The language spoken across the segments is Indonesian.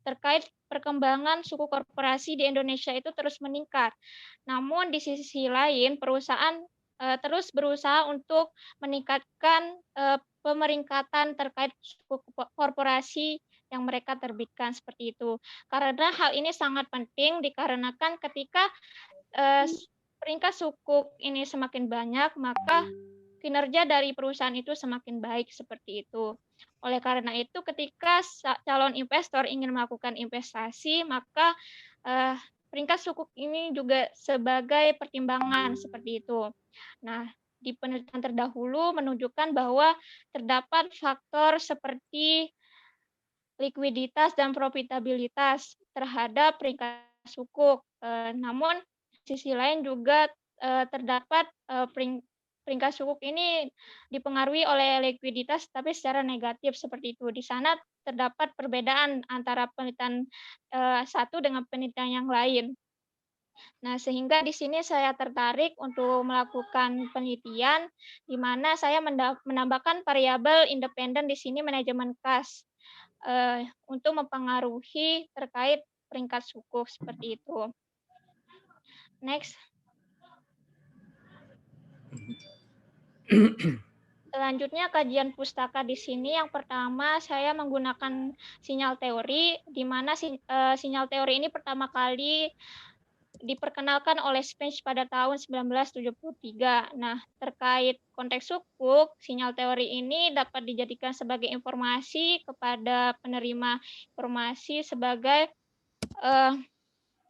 terkait perkembangan suku korporasi di Indonesia itu terus meningkat. Namun di sisi lain perusahaan, terus berusaha untuk meningkatkan, pemeringkatan terkait suku korporasi yang mereka terbitkan, seperti itu. Karena hal ini sangat penting dikarenakan ketika, peringkat sukuk ini semakin banyak, maka kinerja dari perusahaan itu semakin baik, seperti itu. Oleh karena itu ketika calon investor ingin melakukan investasi, maka, peringkat sukuk ini juga sebagai pertimbangan, seperti itu. Nah, di penelitian terdahulu menunjukkan bahwa terdapat faktor seperti likuiditas dan profitabilitas terhadap peringkat sukuk. Namun sisi lain juga, terdapat, peringkat sukuk ini dipengaruhi oleh likuiditas tapi secara negatif, seperti itu. Di sana terdapat perbedaan antara penelitian, satu dengan penelitian yang lain. Nah, sehingga di sini saya tertarik untuk melakukan penelitian, di mana saya menambahkan variabel independen di sini manajemen kas, untuk mempengaruhi terkait peringkat sukuk, seperti itu. Next. Selanjutnya kajian pustaka di sini yang pertama saya menggunakan sinyal teori, di mana sinyal teori ini pertama kali diperkenalkan oleh Spence pada tahun 1973. Nah, terkait konteks sukuk, sinyal teori ini dapat dijadikan sebagai informasi kepada penerima informasi sebagai,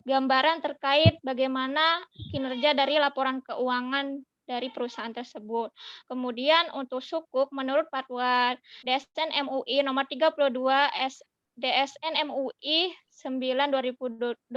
gambaran terkait bagaimana kinerja dari laporan keuangan dari perusahaan tersebut. Kemudian untuk sukuk menurut fatwa DSN MUI nomor 32 DSN MUI 9 2022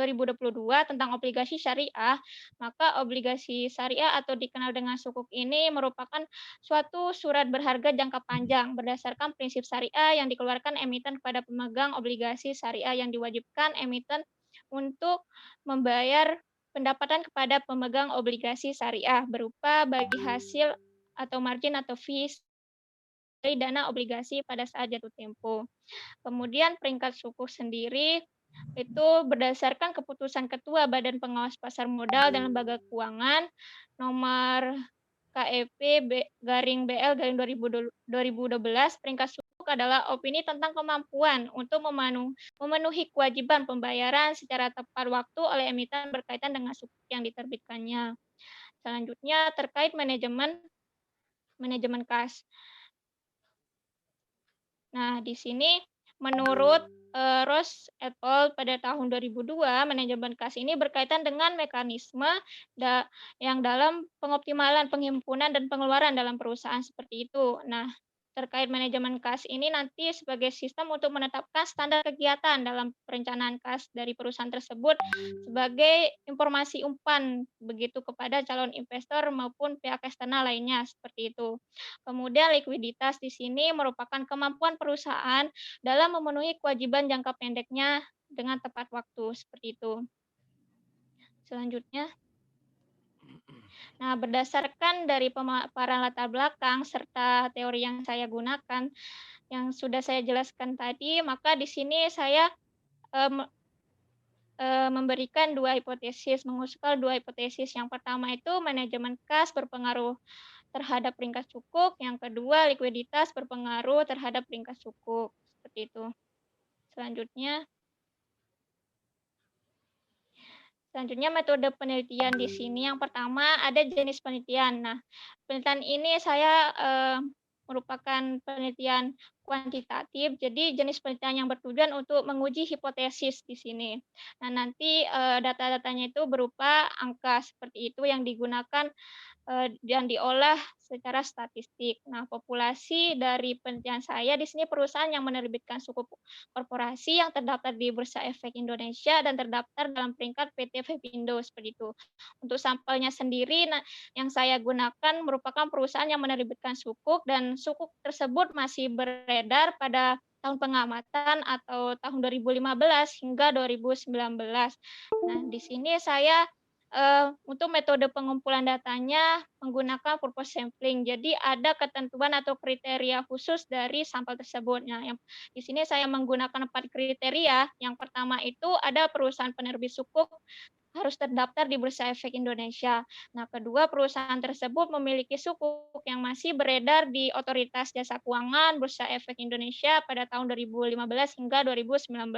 tentang obligasi syariah, maka obligasi syariah atau dikenal dengan sukuk ini merupakan suatu surat berharga jangka panjang berdasarkan prinsip syariah yang dikeluarkan emiten kepada pemegang obligasi syariah yang diwajibkan emiten untuk membayar pendapatan kepada pemegang obligasi syariah berupa bagi hasil atau margin atau fees dari dana obligasi pada saat jatuh tempo. Kemudian peringkat sukuk sendiri itu berdasarkan keputusan Ketua Badan Pengawas Pasar Modal dan Lembaga Keuangan nomor KEP-BL-2012, peringkat sukuk adalah opini tentang kemampuan untuk memenuhi kewajiban pembayaran secara tepat waktu oleh emiten berkaitan dengan sukuk yang diterbitkannya. Selanjutnya terkait manajemen kas. Nah, di sini menurut Ross et al. Pada tahun 2002, manajemen kas ini berkaitan dengan mekanisme yang dalam pengoptimalan penghimpunan dan pengeluaran dalam perusahaan, seperti itu. Nah, terkait manajemen kas ini nanti sebagai sistem untuk menetapkan standar kegiatan dalam perencanaan kas dari perusahaan tersebut sebagai informasi umpan begitu kepada calon investor maupun pihak eksternal lainnya, seperti itu. Kemudian likuiditas di sini merupakan kemampuan perusahaan dalam memenuhi kewajiban jangka pendeknya dengan tepat waktu, seperti itu. Selanjutnya. Nah, berdasarkan dari pemaparan latar belakang serta teori yang saya gunakan, yang sudah saya jelaskan tadi, maka di sini saya memberikan dua hipotesis, mengusulkan dua hipotesis. Yang pertama itu manajemen kas berpengaruh terhadap peringkat sukuk, yang kedua likuiditas berpengaruh terhadap peringkat sukuk, seperti itu. Selanjutnya metode penelitian di sini yang pertama ada jenis penelitian. Nah, penelitian ini saya merupakan penelitian kuantitatif, jadi jenis penelitian yang bertujuan untuk menguji hipotesis di sini. Nah, nanti data-datanya itu berupa angka seperti itu yang digunakan dan diolah secara statistik. Nah, populasi dari penelitian saya di sini perusahaan yang menerbitkan sukuk korporasi yang terdaftar di Bursa Efek Indonesia dan terdaftar dalam peringkat PT Fepindo, seperti itu. Untuk sampelnya sendiri yang saya gunakan merupakan perusahaan yang menerbitkan sukuk dan sukuk tersebut masih beredar pada tahun pengamatan atau tahun 2015 hingga 2019. Nah, di sini saya untuk metode pengumpulan datanya menggunakan purpose sampling. Jadi ada ketentuan atau kriteria khusus dari sampel tersebut. Nah, yang di sini saya menggunakan 4 kriteria. Yang pertama itu ada perusahaan penerbit sukuk harus terdaftar di Bursa Efek Indonesia. Nah, kedua, perusahaan tersebut memiliki sukuk yang masih beredar di Otoritas Jasa Keuangan Bursa Efek Indonesia pada tahun 2015 hingga 2019.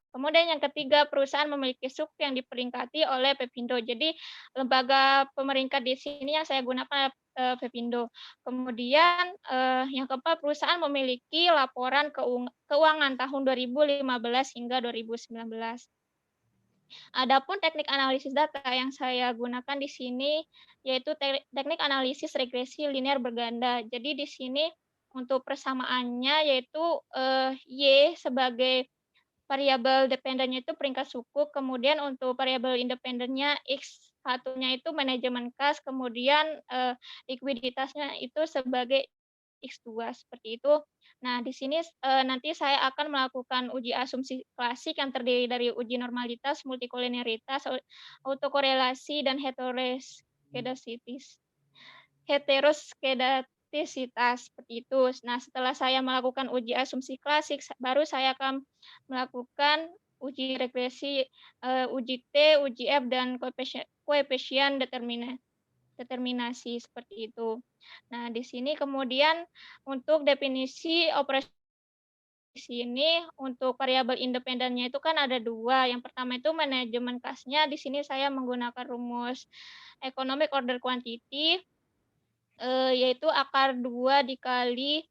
Kemudian yang ketiga, perusahaan memiliki sukuk yang diperingkati oleh Pepindo. Jadi lembaga pemeringkat di sini yang saya gunakan Pepindo. Kemudian yang keempat, perusahaan memiliki laporan keuangan tahun 2015 hingga 2019. Adapun teknik analisis data yang saya gunakan di sini yaitu teknik analisis regresi linear berganda. Jadi di sini untuk persamaannya yaitu Y sebagai variabel dependennya itu peringkat suku, kemudian untuk variabel independennya X satunya itu manajemen kas, kemudian likuiditasnya itu sebagai X2 seperti itu. Nah, di sini nanti saya akan melakukan uji asumsi klasik yang terdiri dari uji normalitas, multikolinearitas, autokorelasi, dan heteroskedastisitas seperti itu. Nah, setelah saya melakukan uji asumsi klasik, baru saya akan melakukan uji regresi, uji T, uji F, dan koefisien determinasi seperti itu. Nah, di sini kemudian untuk definisi operasi di sini untuk variabel independennya itu kan ada 2. Yang pertama itu manajemen kasnya. Di sini saya menggunakan rumus economic order quantity, yaitu akar 2 dikali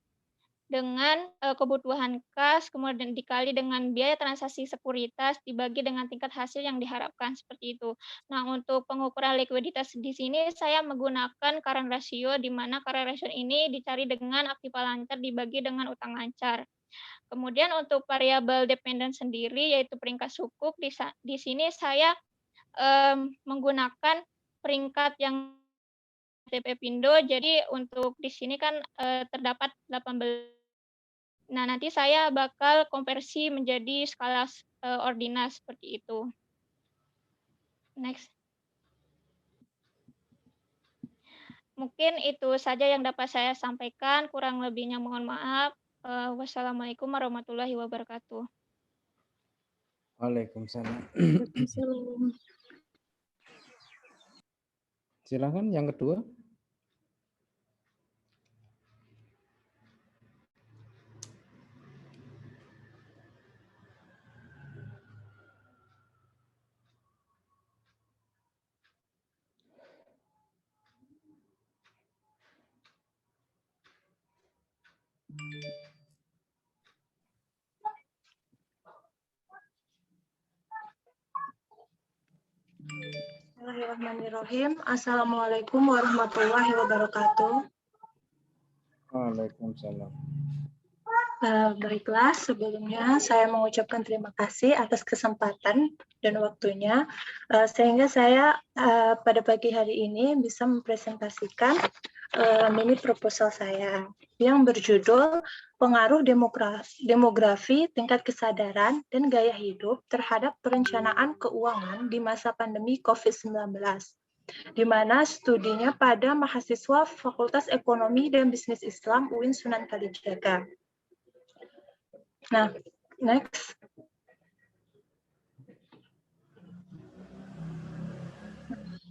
dengan kebutuhan kas, kemudian dikali dengan biaya transaksi sekuritas, dibagi dengan tingkat hasil yang diharapkan, seperti itu. Nah, untuk pengukuran likuiditas di sini saya menggunakan current ratio, di mana current ratio ini dicari dengan aktiva lancar dibagi dengan utang lancar. Kemudian untuk variabel dependen sendiri, yaitu peringkat sukuk, di sini saya menggunakan peringkat yang Pepindo, jadi untuk di sini kan terdapat 18. Nah, nanti saya bakal konversi menjadi skala ordinal seperti itu. Next. Mungkin itu saja yang dapat saya sampaikan, kurang lebihnya mohon maaf. Wassalamualaikum warahmatullahi wabarakatuh. Waalaikumsalam. Waalaikumsalam. Silakan yang kedua. Bismillahirrahmanirrahim. Assalamualaikum warahmatullahi wabarakatuh. Waalaikumsalam. Baiklah, sebelumnya saya mengucapkan terima kasih atas kesempatan dan waktunya, sehingga saya pada pagi hari ini bisa mempresentasikan mini proposal saya yang berjudul Pengaruh Demografi, Tingkat Kesadaran, dan Gaya Hidup terhadap Perencanaan Keuangan di Masa Pandemi COVID-19, di mana studinya pada mahasiswa Fakultas Ekonomi dan Bisnis Islam UIN Sunan Kalijaga. Nah, next.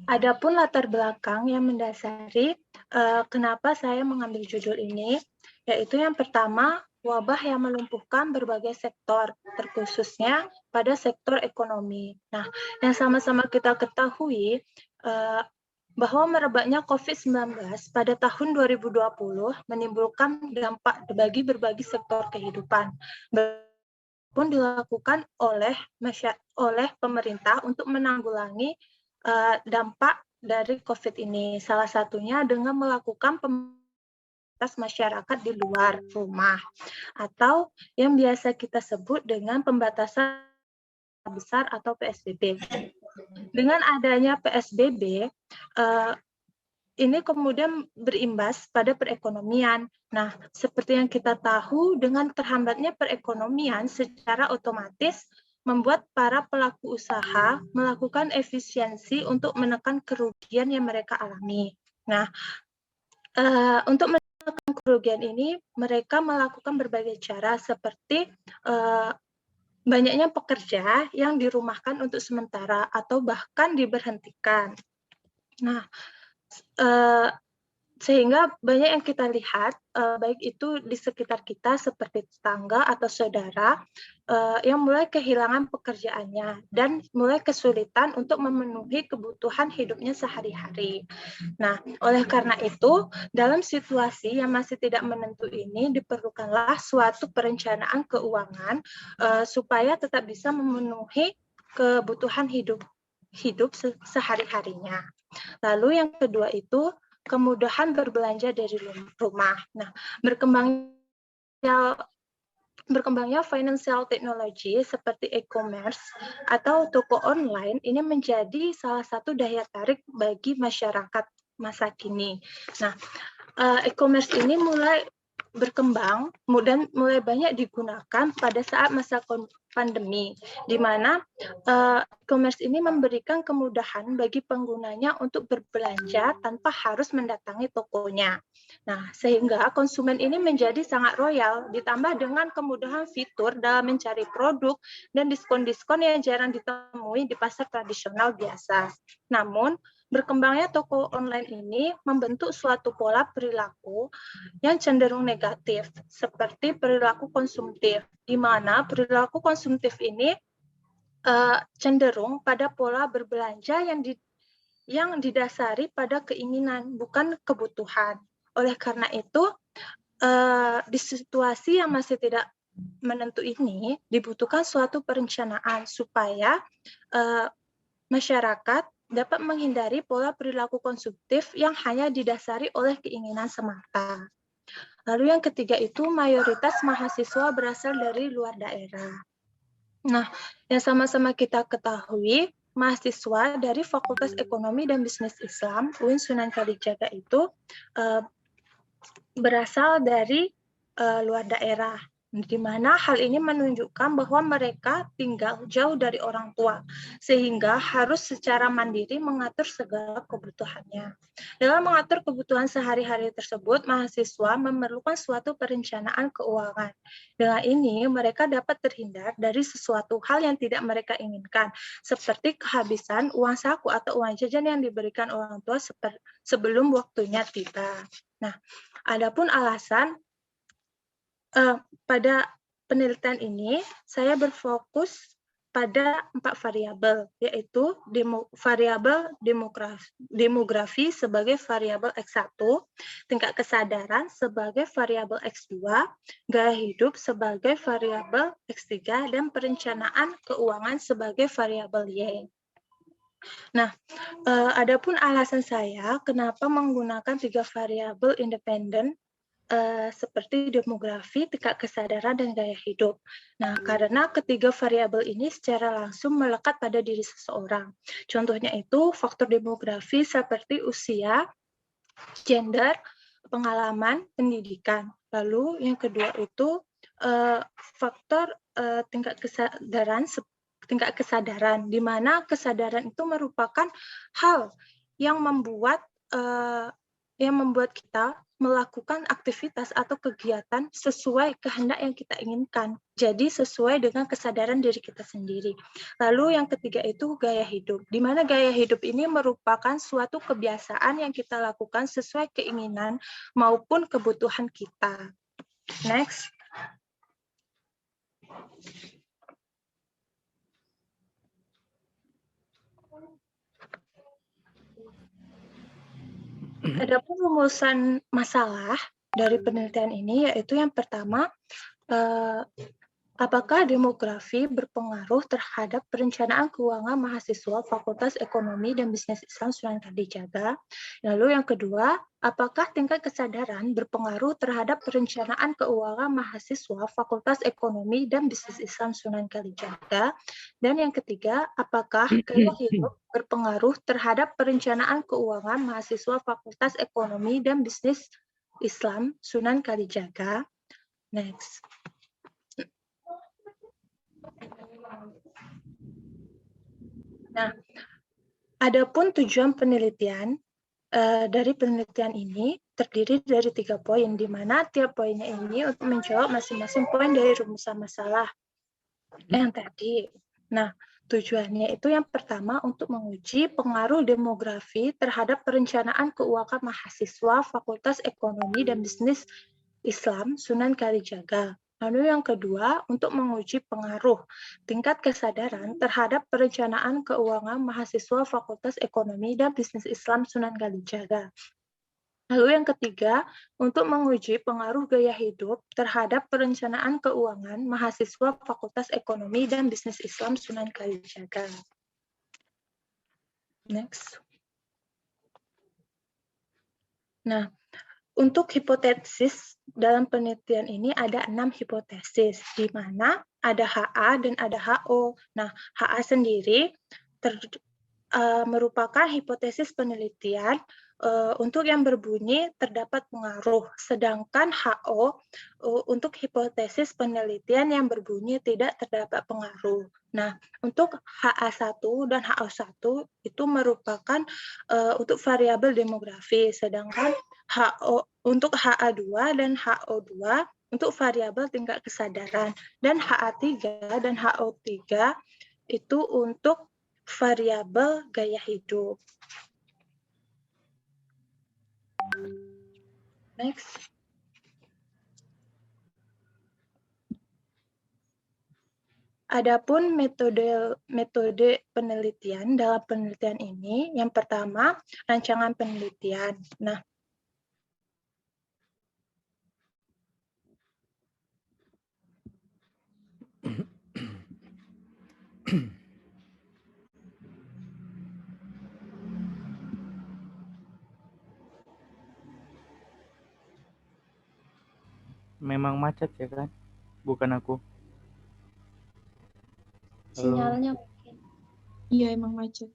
Adapun latar belakang yang mendasari kenapa saya mengambil judul ini, yaitu yang pertama, wabah yang melumpuhkan berbagai sektor, terkhususnya pada sektor ekonomi. Nah, yang sama-sama kita ketahui, bahwa merebaknya COVID-19 pada tahun 2020 menimbulkan dampak bagi berbagai sektor kehidupan, pun dilakukan oleh pemerintah untuk menanggulangi dampak dari COVID ini. Salah satunya dengan melakukan pembatasan masyarakat di luar rumah, atau yang biasa kita sebut dengan pembatasan besar atau PSBB. Dengan adanya PSBB, ini kemudian berimbas pada perekonomian. Nah, seperti yang kita tahu, dengan terhambatnya perekonomian secara otomatis membuat para pelaku usaha melakukan efisiensi untuk menekan kerugian yang mereka alami. Nah, untuk menekan kerugian ini, mereka melakukan berbagai cara seperti banyaknya pekerja yang dirumahkan untuk sementara atau bahkan diberhentikan. Nah, sehingga banyak yang kita lihat, baik itu di sekitar kita seperti tetangga atau saudara, yang mulai kehilangan pekerjaannya dan mulai kesulitan untuk memenuhi kebutuhan hidupnya sehari-hari. Nah, oleh karena itu, dalam situasi yang masih tidak menentu ini, diperlukanlah suatu perencanaan keuangan supaya tetap bisa memenuhi kebutuhan hidup sehari-harinya. Lalu yang kedua itu kemudahan berbelanja dari rumah. Nah, berkembangnya financial technology seperti e-commerce atau toko online ini menjadi salah satu daya tarik bagi masyarakat masa kini. Nah, e-commerce ini mulai berkembang dan mulai banyak digunakan pada saat masa pandemi, di mana e-commerce ini memberikan kemudahan bagi penggunanya untuk berbelanja tanpa harus mendatangi tokonya. Nah, sehingga konsumen ini menjadi sangat royal, ditambah dengan kemudahan fitur dalam mencari produk dan diskon-diskon yang jarang ditemui di pasar tradisional biasa. Namun, berkembangnya toko online ini membentuk suatu pola perilaku yang cenderung negatif, seperti perilaku konsumtif, di mana perilaku konsumtif ini cenderung pada pola berbelanja yang didasari pada keinginan, bukan kebutuhan. Oleh karena itu, di situasi yang masih tidak menentu ini, dibutuhkan suatu perencanaan supaya masyarakat dapat menghindari pola perilaku konsumtif yang hanya didasari oleh keinginan semata. Lalu yang ketiga itu mayoritas mahasiswa berasal dari luar daerah. Nah, yang sama-sama kita ketahui, mahasiswa dari Fakultas Ekonomi dan Bisnis Islam UIN Sunan Kalijaga itu berasal dari luar daerah, di mana hal ini menunjukkan bahwa mereka tinggal jauh dari orang tua, sehingga harus secara mandiri mengatur segala kebutuhannya. Dalam mengatur kebutuhan sehari-hari tersebut, mahasiswa memerlukan suatu perencanaan keuangan. Dengan ini, mereka dapat terhindar dari sesuatu hal yang tidak mereka inginkan, seperti kehabisan uang saku atau uang jajan yang diberikan orang tua sebelum waktunya tiba. Nah, adapun alasan pada penelitian ini, saya berfokus pada 4 variabel, yaitu variabel demografi sebagai variabel X1, tingkat kesadaran sebagai variabel X2, gaya hidup sebagai variabel X3, dan perencanaan keuangan sebagai variabel Y. Nah, adapun alasan saya kenapa menggunakan 3 variabel independen seperti demografi, tingkat kesadaran, dan gaya hidup. Nah, karena ketiga variabel ini secara langsung melekat pada diri seseorang. Contohnya itu faktor demografi seperti usia, gender, pengalaman, pendidikan. Lalu yang kedua itu faktor tingkat kesadaran, di mana kesadaran itu merupakan hal yang membuat kita melakukan aktivitas atau kegiatan sesuai kehendak yang kita inginkan. Jadi sesuai dengan kesadaran diri kita sendiri. Lalu yang ketiga itu gaya hidup, di mana gaya hidup ini merupakan suatu kebiasaan yang kita lakukan sesuai keinginan maupun kebutuhan kita. Next. Adapun rumusan masalah dari penelitian ini yaitu yang pertama, apakah demografi berpengaruh terhadap perencanaan keuangan mahasiswa Fakultas Ekonomi dan Bisnis Islam Sunan Kalijaga? Lalu yang kedua, apakah tingkat kesadaran berpengaruh terhadap perencanaan keuangan mahasiswa Fakultas Ekonomi dan Bisnis Islam Sunan Kalijaga? Dan yang ketiga, apakah gaya hidup berpengaruh terhadap perencanaan keuangan mahasiswa Fakultas Ekonomi dan Bisnis Islam Sunan Kalijaga? Next. Nah, adapun tujuan penelitian, dari penelitian ini terdiri dari 3 poin, di mana tiap poinnya ini untuk menjawab masing-masing poin dari rumusan masalah yang tadi. Nah, tujuannya itu yang pertama untuk menguji pengaruh demografi terhadap perencanaan keuangan mahasiswa Fakultas Ekonomi dan Bisnis Islam Sunan Kalijaga. Lalu yang kedua, untuk menguji pengaruh tingkat kesadaran terhadap perencanaan keuangan mahasiswa Fakultas Ekonomi dan Bisnis Islam Sunan Kalijaga. Lalu yang ketiga, untuk menguji pengaruh gaya hidup terhadap perencanaan keuangan mahasiswa Fakultas Ekonomi dan Bisnis Islam Sunan Kalijaga. Next. Nah, untuk hipotesis dalam penelitian ini ada 6 hipotesis, di mana ada HA dan ada HO. Nah, HA sendiri merupakan hipotesis penelitian untuk yang berbunyi terdapat pengaruh, sedangkan HO untuk hipotesis penelitian yang berbunyi tidak terdapat pengaruh. Nah, untuk HA1 dan HO1 itu merupakan untuk variabel demografi, sedangkan untuk HA2 dan HO2 untuk variabel tingkat kesadaran, dan HA3 dan HO3 itu untuk variabel gaya hidup. Next. Adapun metode penelitian dalam penelitian ini, yang pertama rancangan penelitian. Nah, Memang macet ya kan? Bukan aku. Sinyalnya mungkin. Iya, emang macet.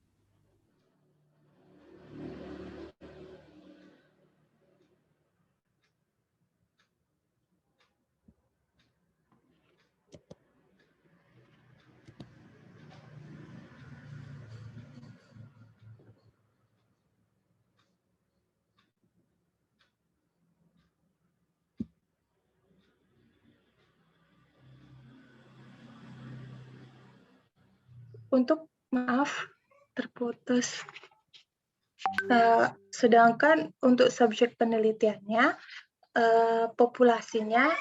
untuk maaf terputus. Sedangkan untuk subjek penelitiannya populasinya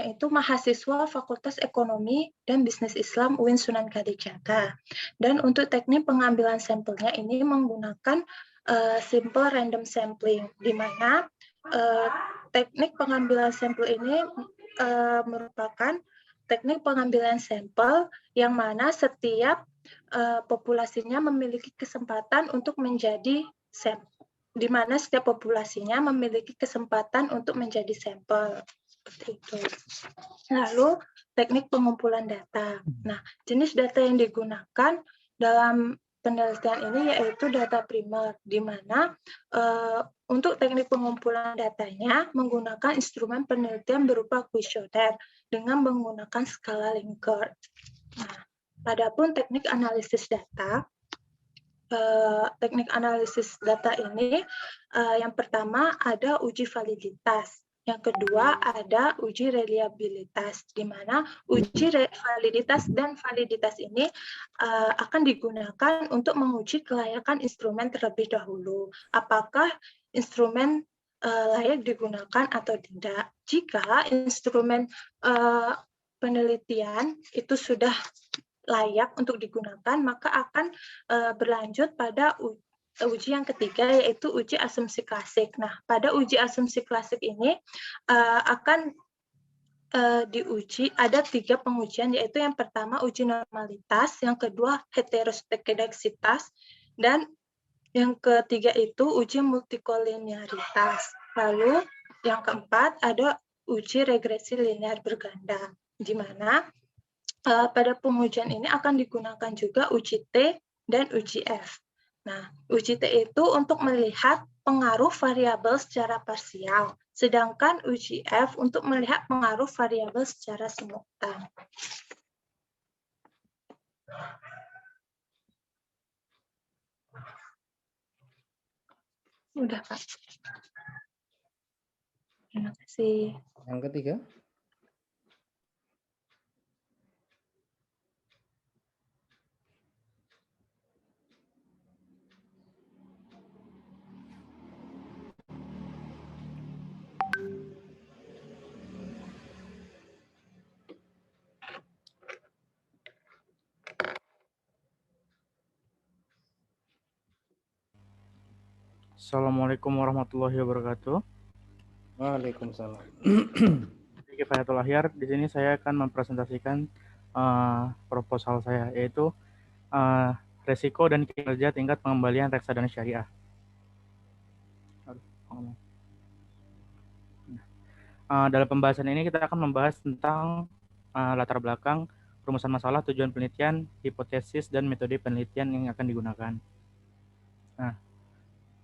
itu mahasiswa Fakultas Ekonomi dan Bisnis Islam UIN Sunan Kalijaga. Dan untuk teknik pengambilan sampelnya ini menggunakan simple random sampling, di mana teknik pengambilan sampel ini merupakan teknik pengambilan sampel yang mana setiap populasinya memiliki kesempatan untuk menjadi sampel, di mana setiap populasinya memiliki kesempatan untuk menjadi sampel. Seperti itu. Lalu teknik pengumpulan data. Nah, jenis data yang digunakan dalam penelitian ini yaitu data primer, di mana untuk teknik pengumpulan datanya menggunakan instrumen penelitian berupa questionnaire dengan menggunakan skala Likert. Nah, adapun teknik analisis data, ini yang pertama ada uji validitas. Yang kedua ada uji reliabilitas, di mana uji validitas dan validitas ini akan digunakan untuk menguji kelayakan instrumen terlebih dahulu. Apakah instrumen layak digunakan atau tidak? Jika instrumen penelitian itu sudah layak untuk digunakan, maka akan berlanjut pada uji yang ketiga, yaitu uji asumsi klasik. Nah, pada uji asumsi klasik ini akan diuji, ada 3 pengujian, yaitu yang pertama uji normalitas, yang kedua heteroskineksitas, dan yang ketiga itu uji multikolinearitas. Lalu yang keempat ada uji regresi linear berganda, di mana pada pengujian ini akan digunakan juga uji T dan uji F. Nah, uji T itu untuk melihat pengaruh variabel secara parsial, sedangkan uji F untuk melihat pengaruh variabel secara simultan. Udah, Pak. Terima kasih. Yang ketiga? Assalamualaikum warahmatullahi wabarakatuh. Waalaikumsalam. Saya Kifayatul Ahyar. Di sini saya akan mempresentasikan proposal saya, yaitu resiko dan kinerja tingkat pengembalian reksadana syariah. Dalam pembahasan ini kita akan membahas tentang latar belakang, rumusan masalah, tujuan penelitian, hipotesis, dan metode penelitian yang akan digunakan. Nah,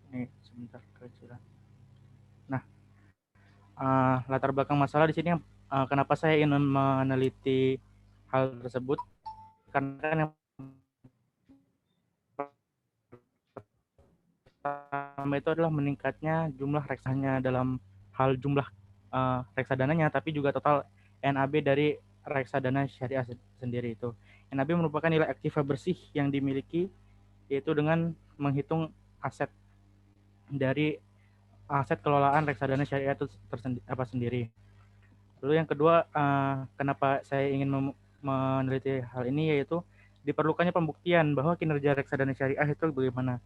ini sebentar kecilan. Nah, latar belakang masalah di sini, kenapa saya ingin meneliti hal tersebut? Karena yang pertama itu adalah meningkatnya jumlah reksadana dalam hal jumlah reksadananya, tapi juga total NAB dari reksadana syariah sendiri itu. NAB merupakan nilai aktiva bersih yang dimiliki, yaitu dengan menghitung aset dari aset kelolaan reksadana syariah itu sendiri. Lalu yang kedua, kenapa saya ingin meneliti hal ini, yaitu diperlukannya pembuktian bahwa kinerja reksadana syariah itu bagaimana.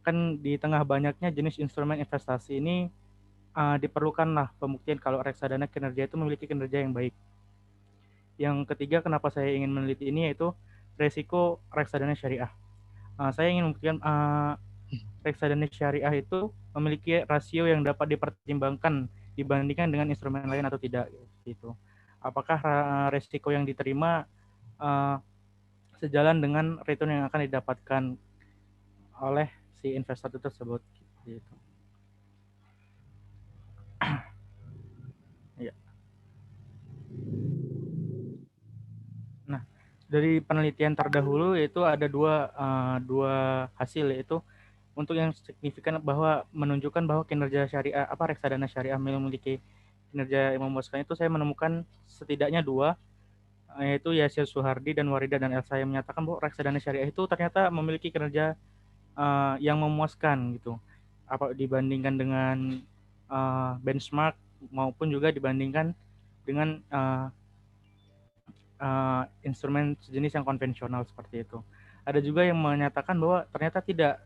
Kan di tengah banyaknya jenis instrumen investasi ini, diperlukanlah pembuktian kalau reksadana kinerja itu memiliki kinerja yang baik. Yang ketiga, kenapa saya ingin meneliti ini, yaitu resiko reksadana syariah. Saya ingin membuktikan reksadana syariah itu memiliki rasio yang dapat dipertimbangkan dibandingkan dengan instrumen lain atau tidak. Gitu. Apakah resiko yang diterima sejalan dengan return yang akan didapatkan oleh si investor tersebut. Gitu. Ya. Nah, dari penelitian terdahulu itu ada dua hasil, yaitu untuk yang signifikan bahwa menunjukkan bahwa kinerja syariah reksadana syariah memiliki kinerja yang memuaskan itu saya menemukan setidaknya dua, yaitu Yasir Suhardi dan Warida dan Elsa yang menyatakan bahwa reksadana syariah itu ternyata memiliki kinerja yang memuaskan gitu, dibandingkan dengan benchmark maupun juga dibandingkan dengan instrumen sejenis yang konvensional seperti itu. Ada juga yang menyatakan bahwa ternyata tidak,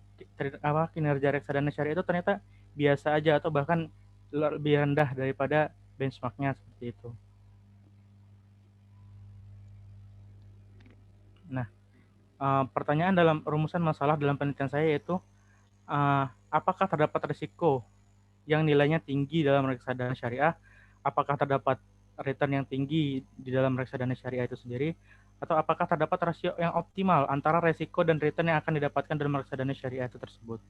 kinerja reksadana syariah itu ternyata biasa aja atau bahkan lebih rendah daripada benchmarknya seperti itu. Nah, pertanyaan dalam rumusan masalah dalam penelitian saya yaitu apakah terdapat risiko yang nilainya tinggi dalam reksadana syariah? Apakah terdapat return yang tinggi di dalam reksadana syariah itu sendiri? Atau apakah terdapat rasio yang optimal antara resiko dan return yang akan didapatkan dalam reksadana syariah itu tersebut?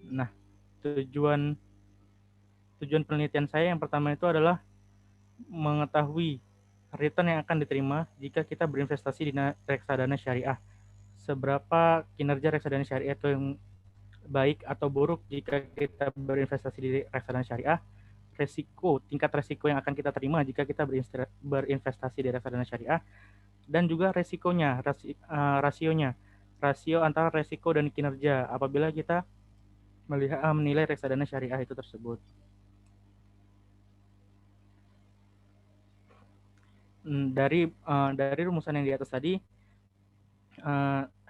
Nah, tujuan penelitian saya yang pertama itu adalah mengetahui return yang akan diterima jika kita berinvestasi di reksadana syariah. Seberapa kinerja reksadana syariah itu yang baik atau buruk jika kita berinvestasi di reksadana syariah, tingkat resiko yang akan kita terima jika kita berinvestasi di reksadana syariah, dan juga resikonya, rasionya, rasio antara resiko dan kinerja apabila kita menilai reksadana syariah itu tersebut. Dari rumusan yang di atas tadi,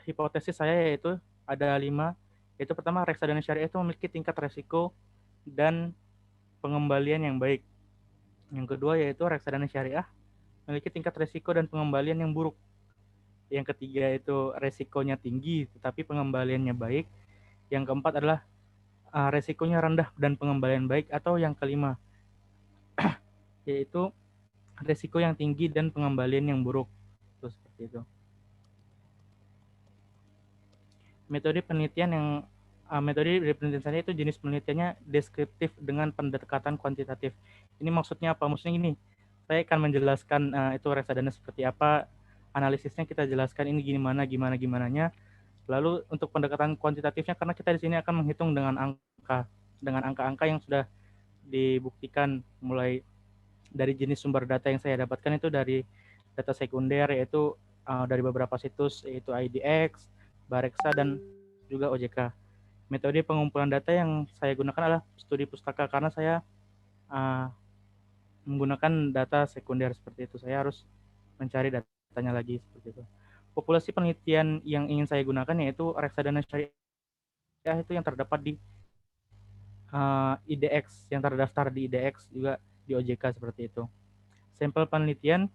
hipotesis saya yaitu ada 5, yaitu pertama, reksadana syariah itu memiliki tingkat resiko dan pengembalian yang baik. Yang kedua yaitu reksadana syariah memiliki tingkat resiko dan pengembalian yang buruk. Yang ketiga itu resikonya tinggi tetapi pengembaliannya baik. Yang keempat adalah resikonya rendah dan pengembalian baik. Atau yang kelima yaitu resiko yang tinggi dan pengembalian yang buruk. Terus seperti itu. Metode penelitian saya itu jenis penelitiannya deskriptif dengan pendekatan kuantitatif. Ini maksudnya apa? Maksudnya gini, saya akan menjelaskan itu reksadana seperti apa, analisisnya kita jelaskan ini gimananya. Lalu untuk pendekatan kuantitatifnya, karena kita di sini akan menghitung dengan angka-angka yang sudah dibuktikan, mulai dari jenis sumber data yang saya dapatkan itu dari data sekunder, yaitu dari beberapa situs, yaitu IDX, Bareksa, dan juga OJK. Metode pengumpulan data yang saya gunakan adalah studi pustaka, karena saya menggunakan data sekunder seperti itu. Saya harus mencari datanya lagi seperti itu. Populasi penelitian yang ingin saya gunakan yaitu reksadana syariah itu yang terdapat di IDX, yang terdaftar di IDX, juga di OJK seperti itu. Sampel penelitian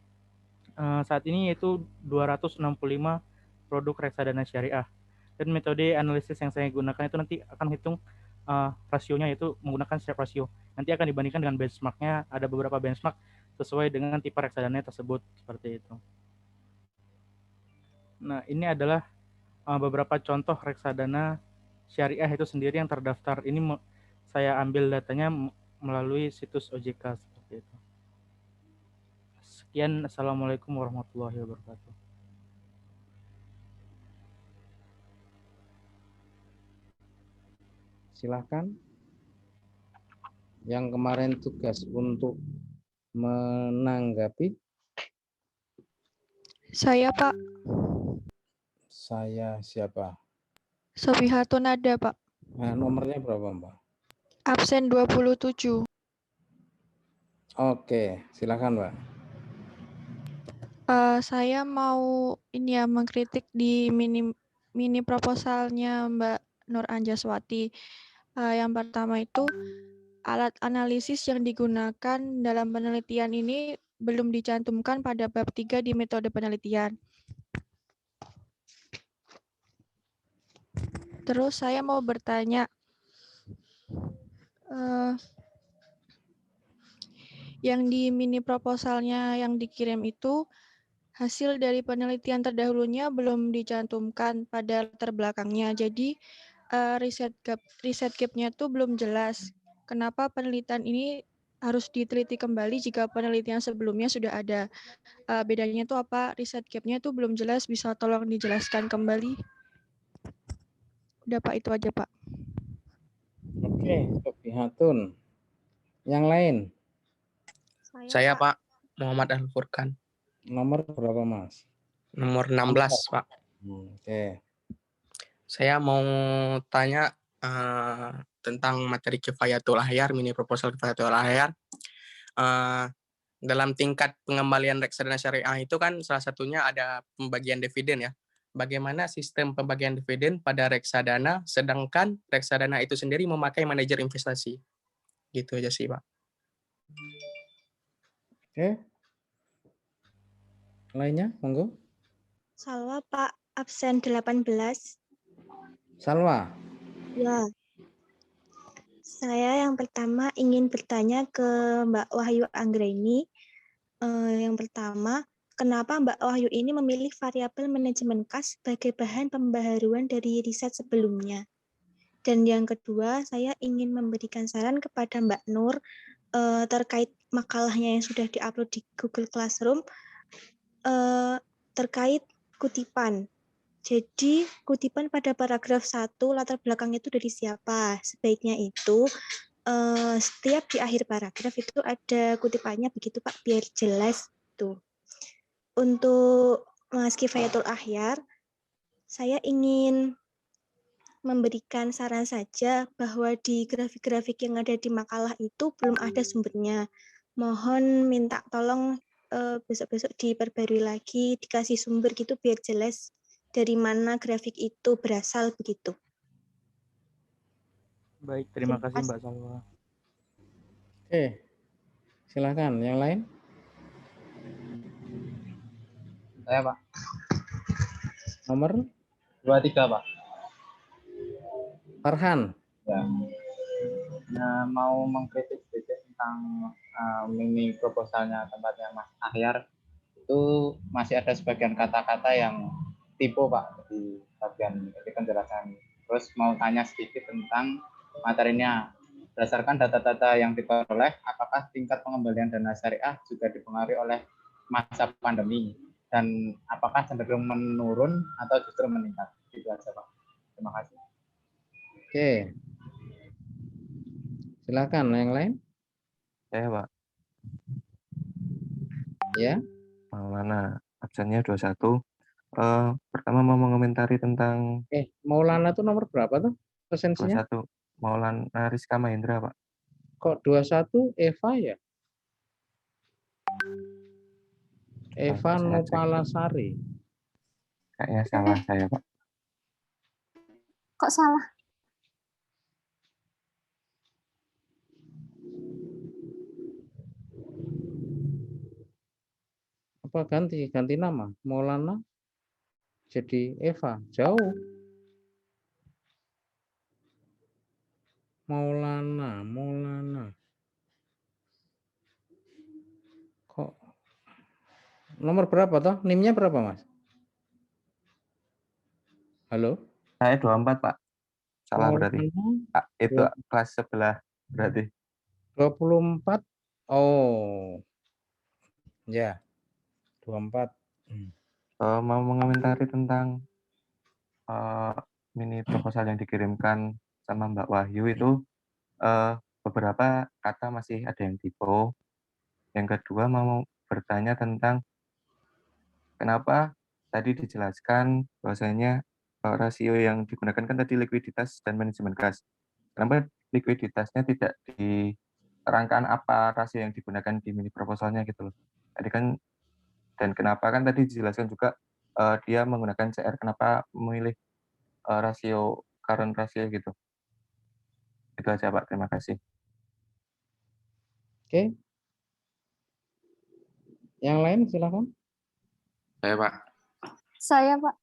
saat ini yaitu 265 produk reksadana syariah. Dan metode analisis yang saya gunakan itu nanti akan hitung rasionya, yaitu menggunakan Sharpe ratio. Nanti akan dibandingkan dengan benchmarknya, ada beberapa benchmark sesuai dengan tipe reksadana tersebut seperti itu. Nah, ini adalah beberapa contoh reksadana syariah itu sendiri yang terdaftar. Ini saya ambil datanya melalui situs OJK seperti itu. Sekian, Assalamualaikum warahmatullahi wabarakatuh. Silahkan. Yang kemarin tugas untuk menanggapi. Saya, Pak. Saya siapa? Sofihatun ada, Pak. Nah, nomornya berapa, Mbak? Absen 27. Oke, silakan, Mbak. Saya mau mengkritik di mini proposalnya Mbak Nur Anjaswati. Yang pertama itu alat analisis yang digunakan dalam penelitian ini belum dicantumkan pada bab 3 di metode penelitian. Terus saya mau bertanya, yang di mini proposalnya yang dikirim itu hasil dari penelitian terdahulunya belum dicantumkan pada latar belakangnya. Jadi riset gap-nya itu belum jelas. Kenapa penelitian ini harus diteliti kembali jika penelitian sebelumnya sudah ada? Bedanya itu apa? Riset gap-nya itu belum jelas, bisa tolong dijelaskan kembali? Udah Pak, itu aja Pak. Oke, Sofihatun. Yang lain? Saya Pak, Muhammad Al-Furqan. Nomor berapa, Mas? Nomor 16, Pak. Oke. Saya mau tanya tentang materi Kifayatul Akhyar, mini proposal Kifayatul Akhyar. Dalam tingkat pengembalian reksadana syariah itu kan salah satunya ada pembagian dividen ya. Bagaimana sistem pembagian dividen pada reksadana, sedangkan reksadana itu sendiri memakai manajer investasi. Gitu aja sih, Pak. Oke. Lainnya, monggo. Salwa, Pak, absen 18. Salwa. Ya. Saya yang pertama ingin bertanya ke Mbak Wahyu Anggraini. Yang pertama, kenapa Mbak Wahyu ini memilih variabel manajemen kas sebagai bahan pembaharuan dari riset sebelumnya? Dan yang kedua, saya ingin memberikan saran kepada Mbak Nur terkait makalahnya yang sudah diupload di Google Classroom terkait kutipan. Jadi kutipan pada paragraf 1 latar belakangnya itu dari siapa? Sebaiknya itu setiap di akhir paragraf itu ada kutipannya begitu Pak, biar jelas tuh. Untuk Mas Kifayatul Akhyar, saya ingin memberikan saran saja bahwa di grafik-grafik yang ada di makalah itu belum ada sumbernya. Mohon minta tolong besok-besok diperbarui lagi, dikasih sumber gitu biar jelas dari mana grafik itu berasal begitu. Baik, terima kasih Mbak Salwa. Oke, silakan. Yang lain? Saya Pak. Nomor 23 Pak. Farhan. Ya. Nah, mau mengkritik sedikit tentang mini proposalnya tempatnya Mas Akhyar. Itu masih ada sebagian kata-kata yang tipe Pak di bagian penjelasan. Terus mau tanya sedikit tentang materinya. Berdasarkan data-data yang diperoleh, apakah tingkat pengembalian dana syariah juga dipengaruhi oleh masa pandemi? Dan apakah cenderung menurun atau justru meningkat? Itu aja Pak. Terima kasih. Oke. Silakan yang lain. Saya Pak, Ya. Maulana, absennya 21. Pertama mau mengomentari tentang Maulana tuh nomor berapa tuh presensinya? 21. Maulana Rizka Mahendra, Pak. Kok 21 Eva ya? Eva Saya cek. Nopalasari. Kayaknya salah saya, Pak. Kok salah? Apa ganti nama? Maulana jadi Eva. Jauh. Maulana. Kok nomor berapa toh? NIM-nya berapa, Mas? Halo? Saya 24, Pak. Salah berarti. Maulana Itu kelas sebelah berarti. 24. Oh. Ya. 24. Mau mengomentari tentang mini proposal yang dikirimkan sama Mbak Wahyu itu, beberapa kata masih ada yang typo. Yang kedua mau bertanya tentang kenapa tadi dijelaskan bahwasanya rasio yang digunakan kan tadi likuiditas dan manajemen kas. Kenapa likuiditasnya tidak diterangkan apa rasio yang digunakan di mini proposalnya gitu loh. Tadi kan, dan kenapa kan tadi dijelaskan juga dia menggunakan CR, kenapa memilih rasio, current rasio gitu. Itu aja Pak, terima kasih. Oke. Yang lain silakan. Saya Pak. Saya Pak.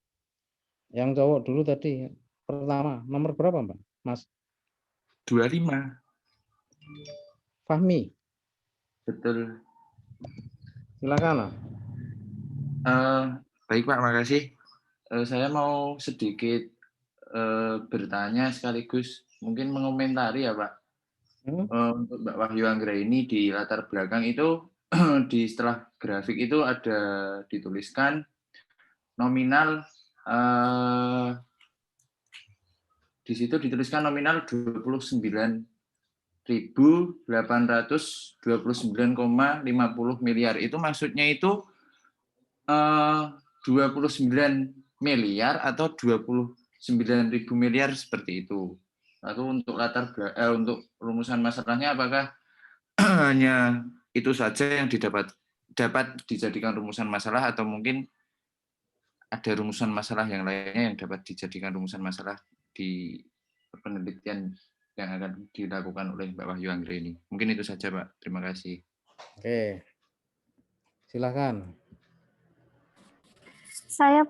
Yang cowok dulu tadi. Pertama, nomor berapa Mbak? Mas? 25. Fahmi. Betul. Silakan. Baik Pak, makasih. Saya mau sedikit bertanya sekaligus mungkin mengomentari ya Pak. Untuk Mbak Wahyu Anggraini di latar belakang itu di setelah grafik itu ada dituliskan nominal, di situ dituliskan nominal 29.829,50 miliar. Itu maksudnya itu 29 miliar atau 29.000 miliar seperti itu. Lalu untuk untuk rumusan masalahnya apakah hanya itu saja yang dapat dijadikan rumusan masalah atau mungkin ada rumusan masalah yang lainnya yang dapat dijadikan rumusan masalah di penelitian yang akan dilakukan oleh Mbak Wahyu Anggraini. Mungkin itu saja Pak. Terima kasih. Oke. Silakan. Saya.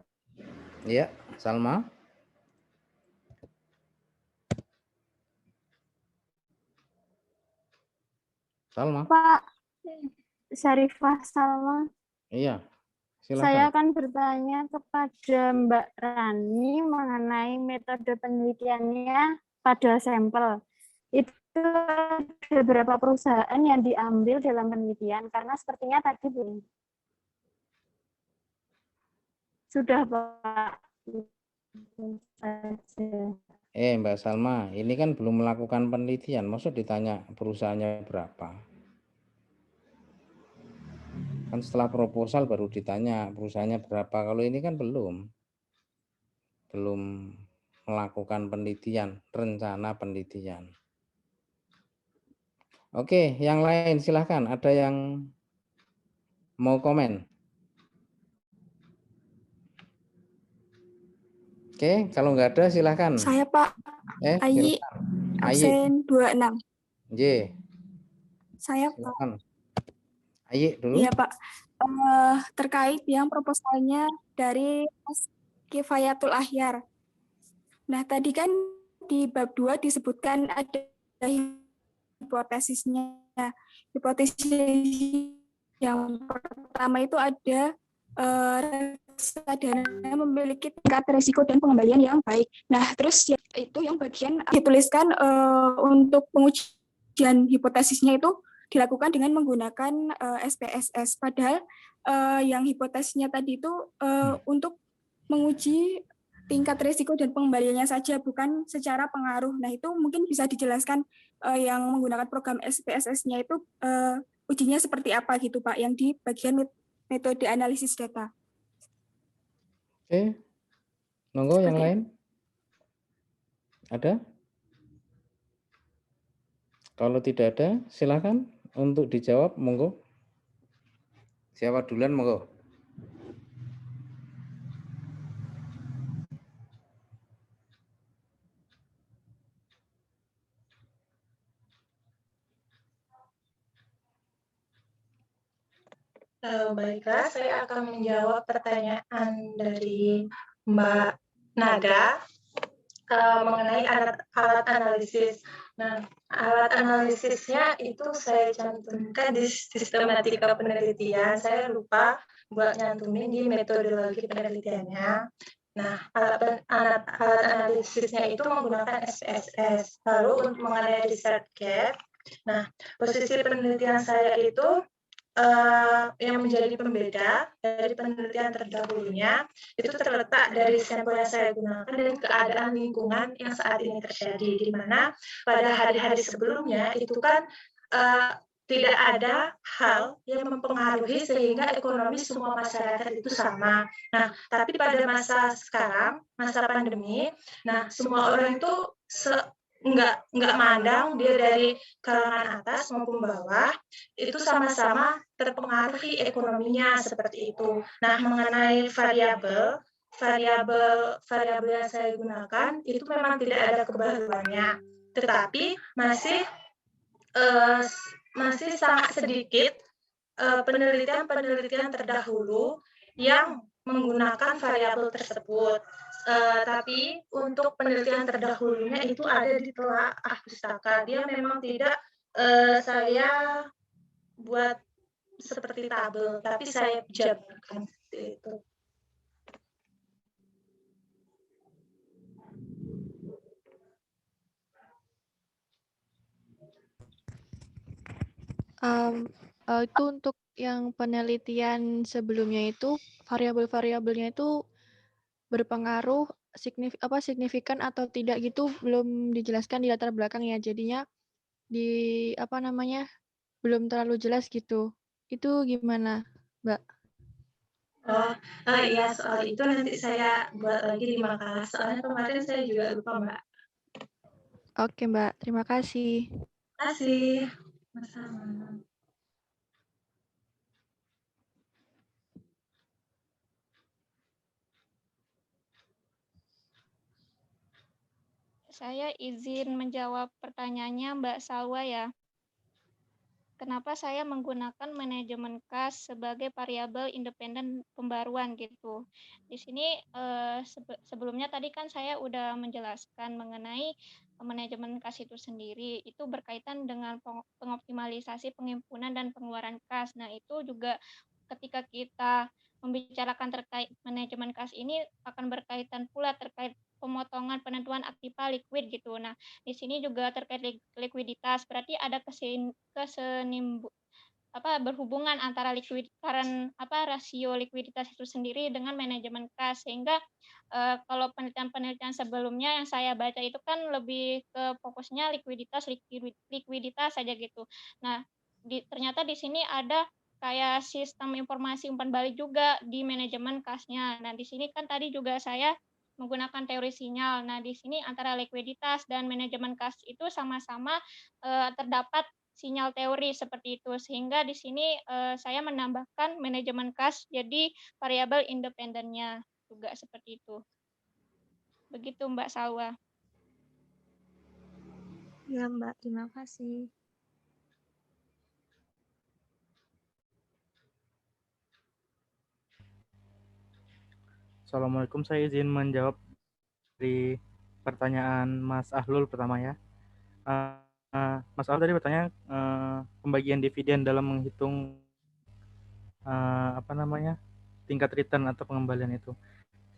Iya, Salma. Salma. Pak Syarifah Salma. Iya. Silakan. Saya akan bertanya kepada Mbak Rani mengenai metode penelitiannya pada sampel. Itu ada beberapa perusahaan yang diambil dalam penelitian karena sepertinya tadi belum. Sudah Pak. Mbak Salma, ini kan belum melakukan penelitian, maksud ditanya perusahaannya berapa? Kan setelah proposal baru ditanya perusahaannya berapa. Kalau ini kan belum melakukan penelitian, rencana penelitian. Oke, yang lain silahkan. Ada yang mau komen? Oke, kalau nggak ada silahkan. Saya Pak. Ayi, absen 26. J. Saya silakan. Ayi dulu. Iya Pak. Terkait yang proposalnya dari Mas Kifayatul Ahyar. Nah tadi kan di bab 2 disebutkan ada hipotesisnya. Hipotesis yang pertama itu ada reksadana memiliki tingkat risiko dan pengembalian yang baik. Nah, terus itu yang bagian dituliskan untuk pengujian hipotesisnya itu dilakukan dengan menggunakan SPSS. Padahal yang hipotesisnya tadi itu untuk menguji tingkat risiko dan pengembaliannya saja, bukan secara pengaruh. Nah, itu mungkin bisa dijelaskan yang menggunakan program SPSS-nya itu ujinya seperti apa gitu, Pak, yang di bagian metode analisis data. Oke, monggo yang Seperti lain. Ada? Kalau tidak ada, silakan untuk dijawab, monggo. Siapa duluan, monggo. Baiklah, saya akan menjawab pertanyaan dari Mbak Nada mengenai alat analisis. Nah, alat analisisnya itu saya cantumkan di sistematika penelitian. Saya lupa buat nyantumin di metodologi penelitiannya. Nah, alat analisisnya itu menggunakan SPSS. Lalu untuk mengenai research gap, nah, posisi penelitian saya itu yang menjadi pembeda dari penelitian terdahulunya itu terletak dari sampel yang saya gunakan dan keadaan lingkungan yang saat ini terjadi, di mana pada hari-hari sebelumnya itu kan tidak ada hal yang mempengaruhi sehingga ekonomi semua masyarakat itu sama. Nah, tapi pada masa sekarang, masa pandemi, nah semua orang itu nggak mandang dia dari kalangan atas maupun bawah, itu sama-sama terpengaruhi ekonominya seperti itu. Nah, mengenai variabel yang saya gunakan itu memang tidak ada kebaruannya, tetapi masih sangat sedikit penelitian terdahulu yang menggunakan variabel tersebut. Tapi untuk penelitian terdahulunya itu ada di telaah pustaka. Dia memang tidak saya buat seperti tabel, tapi saya jabarkan seperti itu. Itu untuk yang penelitian sebelumnya itu variabel-variabelnya itu berpengaruh signifikan atau tidak gitu belum dijelaskan di latar belakang ya, jadinya di belum terlalu jelas gitu. Itu gimana, Mbak? Iya, soal itu nanti saya buat lagi di makalah, soalnya kemarin saya juga lupa, Mbak. Oke, Mbak. Terima kasih. Terima kasih. Sama-sama. Saya izin menjawab pertanyaannya Mbak Salwa ya. Kenapa saya menggunakan manajemen kas sebagai variabel independen pembaruan gitu. Di sini sebelumnya tadi kan saya udah menjelaskan mengenai manajemen kas itu sendiri. Itu berkaitan dengan pengoptimalisasi penghimpunan dan pengeluaran kas. Nah, itu juga ketika kita membicarakan terkait manajemen kas ini akan berkaitan pula terkait pemotongan penentuan aktiva liquid gitu. Nah, di sini juga terkait likuiditas, berarti ada berhubungan antara rasio likuiditas itu sendiri dengan manajemen kas, sehingga kalau penelitian-penelitian sebelumnya yang saya baca itu kan lebih ke fokusnya likuiditas saja gitu. Nah, ternyata di sini ada kayak sistem informasi umpan balik juga di manajemen kasnya. Nah, di sini kan tadi juga saya menggunakan teori sinyal. Nah, di sini antara likuiditas dan manajemen kas itu sama-sama terdapat sinyal teori seperti itu. Sehingga di sini saya menambahkan manajemen kas jadi variabel independennya juga seperti itu. Begitu Mbak Salwa. Ya, Mbak. Terima kasih. Assalamualaikum, saya izin menjawab dari pertanyaan Mas Ahlul pertama ya. Mas Ahlul tadi bertanya pembagian dividen dalam menghitung tingkat return atau pengembalian itu.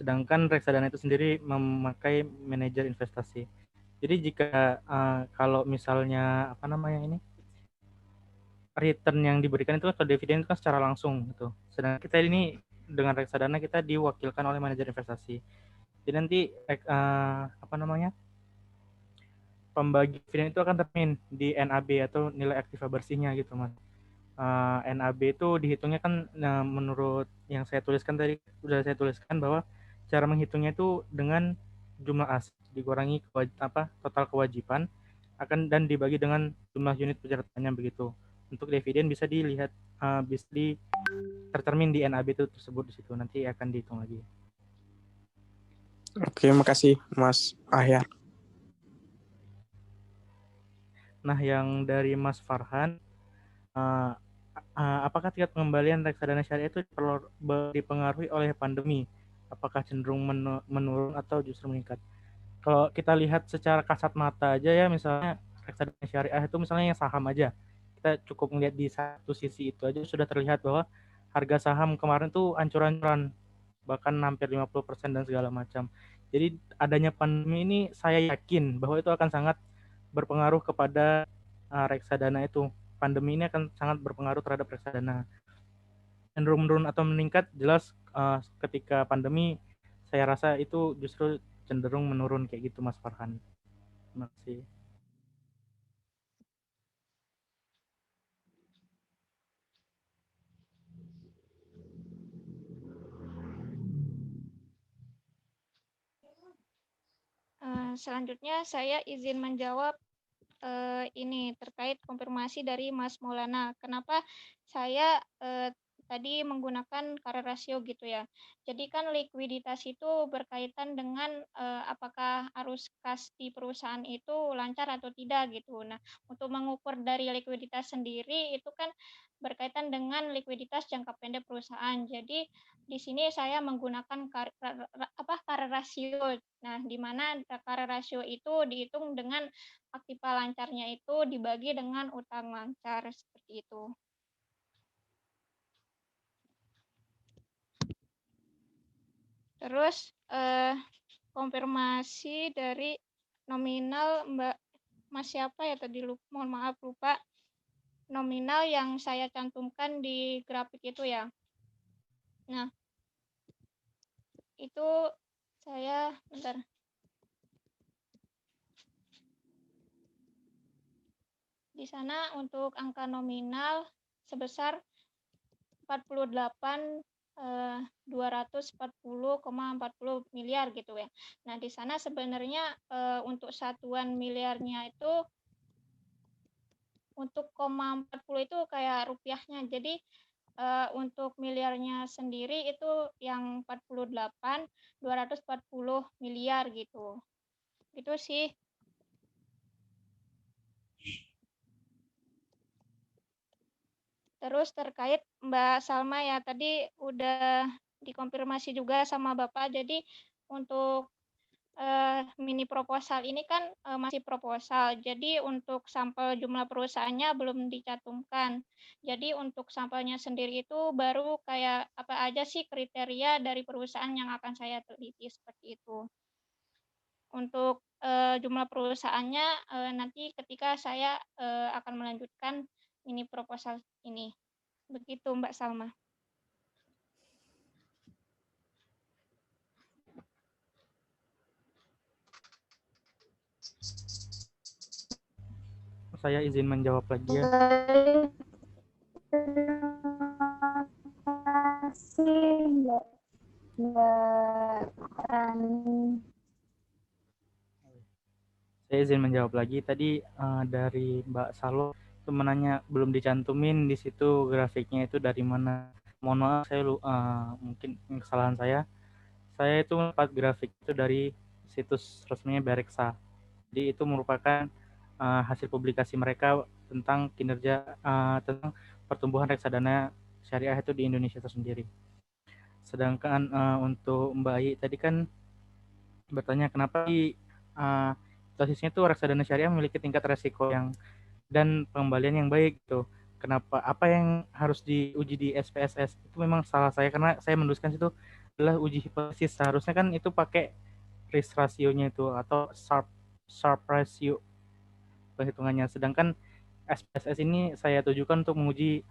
Sedangkan reksadana itu sendiri memakai manajer investasi. Jadi jika kalau misalnya return yang diberikan itu atau dividen itu kan secara langsung gitu. Sedangkan kita ini dengan reksadana kita diwakilkan oleh manajer investasi. Jadi nanti pembagi dividen itu akan tercermin di NAB atau nilai aktiva bersihnya gitu Mas. NAB itu dihitungnya kan menurut yang saya tuliskan tadi, sudah saya tuliskan bahwa cara menghitungnya itu dengan jumlah aset dikurangi total kewajiban dan dibagi dengan jumlah unit penyertaannya begitu. Untuk dividen bisa dilihat tercermin di NAB itu tersebut di situ, nanti akan dihitung lagi. Oke, makasih Mas Ahyar. Nah, yang dari Mas Farhan, apakah tingkat pengembalian reksadana syariah itu dipengaruhi oleh pandemi? Apakah cenderung menurun atau justru meningkat? Kalau kita lihat secara kasat mata aja ya, misalnya reksadana syariah itu misalnya yang saham aja, kita cukup melihat di satu sisi itu aja sudah terlihat bahwa harga saham kemarin tuh ancur-ancuran, bahkan hampir 50% dan segala macam. Jadi adanya pandemi ini saya yakin bahwa itu akan sangat berpengaruh kepada reksadana itu. Pandemi ini akan sangat berpengaruh terhadap reksadana. Cenderung menurun atau meningkat jelas ketika pandemi, saya rasa itu justru cenderung menurun kayak gitu Mas Farhan. Terima kasih. Selanjutnya saya izin menjawab ini terkait konfirmasi dari Mas Maulana. Kenapa saya tadi menggunakan current ratio gitu ya. Jadi kan likuiditas itu berkaitan dengan apakah arus kas di perusahaan itu lancar atau tidak gitu. Nah, untuk mengukur dari likuiditas sendiri itu kan berkaitan dengan likuiditas jangka pendek perusahaan. Jadi di sini saya menggunakan current ratio. Nah, di mana current ratio itu dihitung dengan aktiva lancarnya itu dibagi dengan utang lancar seperti itu. Terus konfirmasi dari nominal Mbak Mas siapa ya tadi mohon maaf lupa. Nominal yang saya cantumkan di grafik itu ya. Nah, itu saya bentar. Di sana untuk angka nominal sebesar 240,40 miliar gitu ya. Nah, di sana sebenarnya untuk satuan miliarnya itu untuk 0,40 itu kayak rupiahnya. Jadi untuk miliarnya sendiri itu yang 240 miliar gitu. Gitu sih. Terus terkait Mbak Salma ya, tadi udah dikonfirmasi juga sama Bapak. Jadi untuk mini proposal ini kan masih proposal. Jadi untuk sampel jumlah perusahaannya belum dicantumkan. Jadi untuk sampelnya sendiri itu baru kayak apa aja sih kriteria dari perusahaan yang akan saya teliti seperti itu. Untuk jumlah perusahaannya nanti ketika saya akan melanjutkan mini proposal ini. Begitu Mbak Salma. Saya izin menjawab lagi ya. Terima kasih Mbak Rani. Saya izin menjawab lagi. Tadi dari Mbak Salo itu menanya belum dicantumin di situ grafiknya itu dari mana. Mohon maaf, saya mungkin kesalahan saya. Saya itu mendapat grafik itu dari situs resminya Bareksa. Jadi itu merupakan hasil publikasi mereka tentang kinerja tentang pertumbuhan reksadana syariah itu di Indonesia tersendiri. Sedangkan untuk Mbak Ayi tadi kan bertanya kenapa di basisnya itu reksadana syariah memiliki tingkat resiko dan pengembalian yang baik gitu. Kenapa? Apa yang harus diuji di SPSS itu memang salah saya karena saya menuliskan situ adalah uji hipotesis. Seharusnya kan itu pakai risk ratio-nya itu atau Sharpe ratio perhitungannya. Sedangkan SPSS ini saya tujukan untuk menguji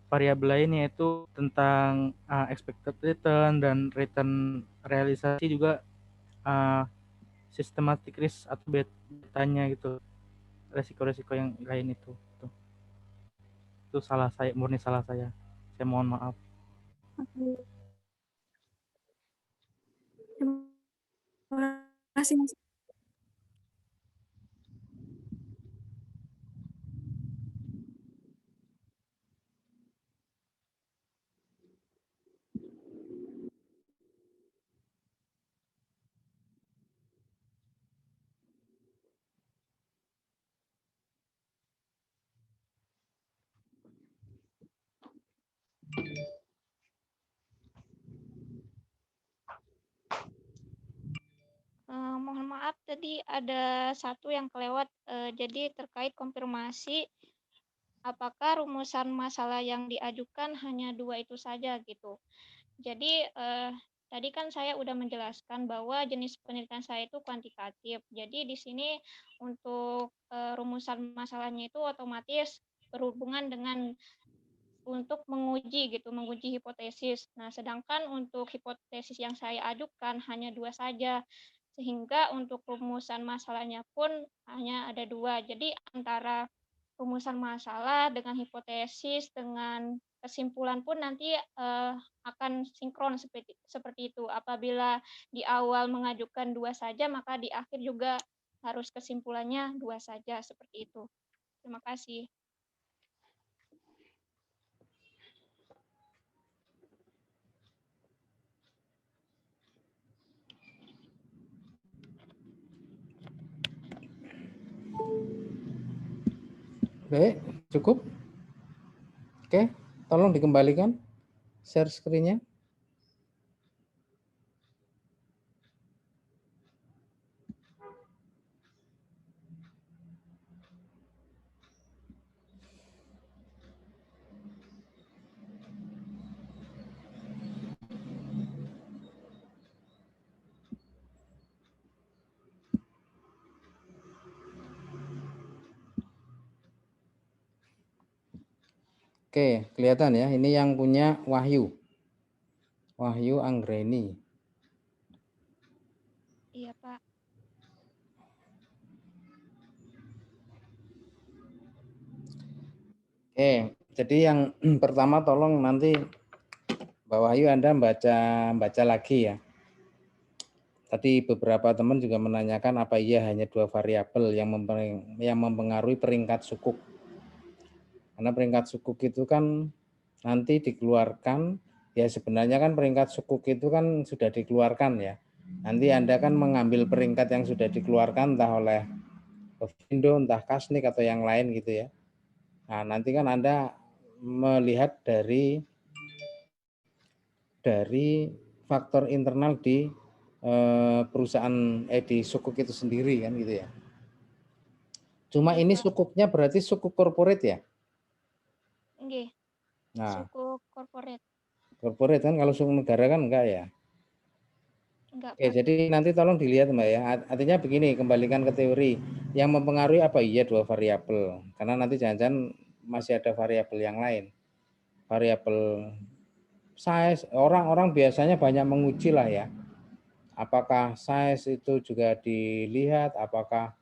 variabel lain yaitu tentang expected return dan return realisasi juga systematic risk atau betanya gitu, resiko-resiko yang lain itu. Itu salah saya, murni salah saya mohon maaf. Terima kasih, Mas. Mohon maaf tadi ada satu yang kelewat, jadi terkait konfirmasi apakah rumusan masalah yang diajukan hanya 2 itu saja gitu. Jadi tadi kan saya udah menjelaskan bahwa jenis penelitian saya itu kuantitatif. Jadi di sini untuk rumusan masalahnya itu otomatis berhubungan dengan untuk menguji gitu, menguji hipotesis. Nah, sedangkan untuk hipotesis yang saya ajukan hanya 2 saja, sehingga untuk rumusan masalahnya pun hanya ada 2. Jadi antara rumusan masalah dengan hipotesis dengan kesimpulan pun nanti akan sinkron seperti itu. Apabila di awal mengajukan 2 saja, maka di akhir juga harus kesimpulannya 2 saja, seperti itu. Terima kasih. Baik, cukup. Oke, tolong dikembalikan share screen-nya. Oke, kelihatan ya. Ini yang punya Wahyu. Wahyu Anggreni. Iya, Pak. Oke, jadi yang pertama tolong nanti Mbak Wahyu Anda baca lagi ya. Tadi beberapa teman juga menanyakan apa iya hanya 2 variabel yang mempengaruhi peringkat sukuk. Karena peringkat sukuk itu kan nanti dikeluarkan, ya sebenarnya kan peringkat sukuk itu kan sudah dikeluarkan ya. Nanti Anda kan mengambil peringkat yang sudah dikeluarkan entah oleh Pemindo, entah Kasnik atau yang lain gitu ya. Nah, nanti kan Anda melihat dari faktor internal di perusahaan di sukuk itu sendiri kan gitu ya. Cuma ini sukuknya berarti sukuk corporate ya? Nggih. Nah, Sukuk corporate. corporate kan, kalau sukuk negara kan enggak ya? Enggak, Oke, Pak. jadi nanti tolong dilihat Mbak ya. Artinya begini, kembalikan ke teori. Yang mempengaruhi apa? Iya 2 variabel. Karena nanti jangan-jangan masih ada variabel yang lain. Variabel size, orang-orang biasanya banyak menguji lah ya. Apakah size itu juga dilihat, apakah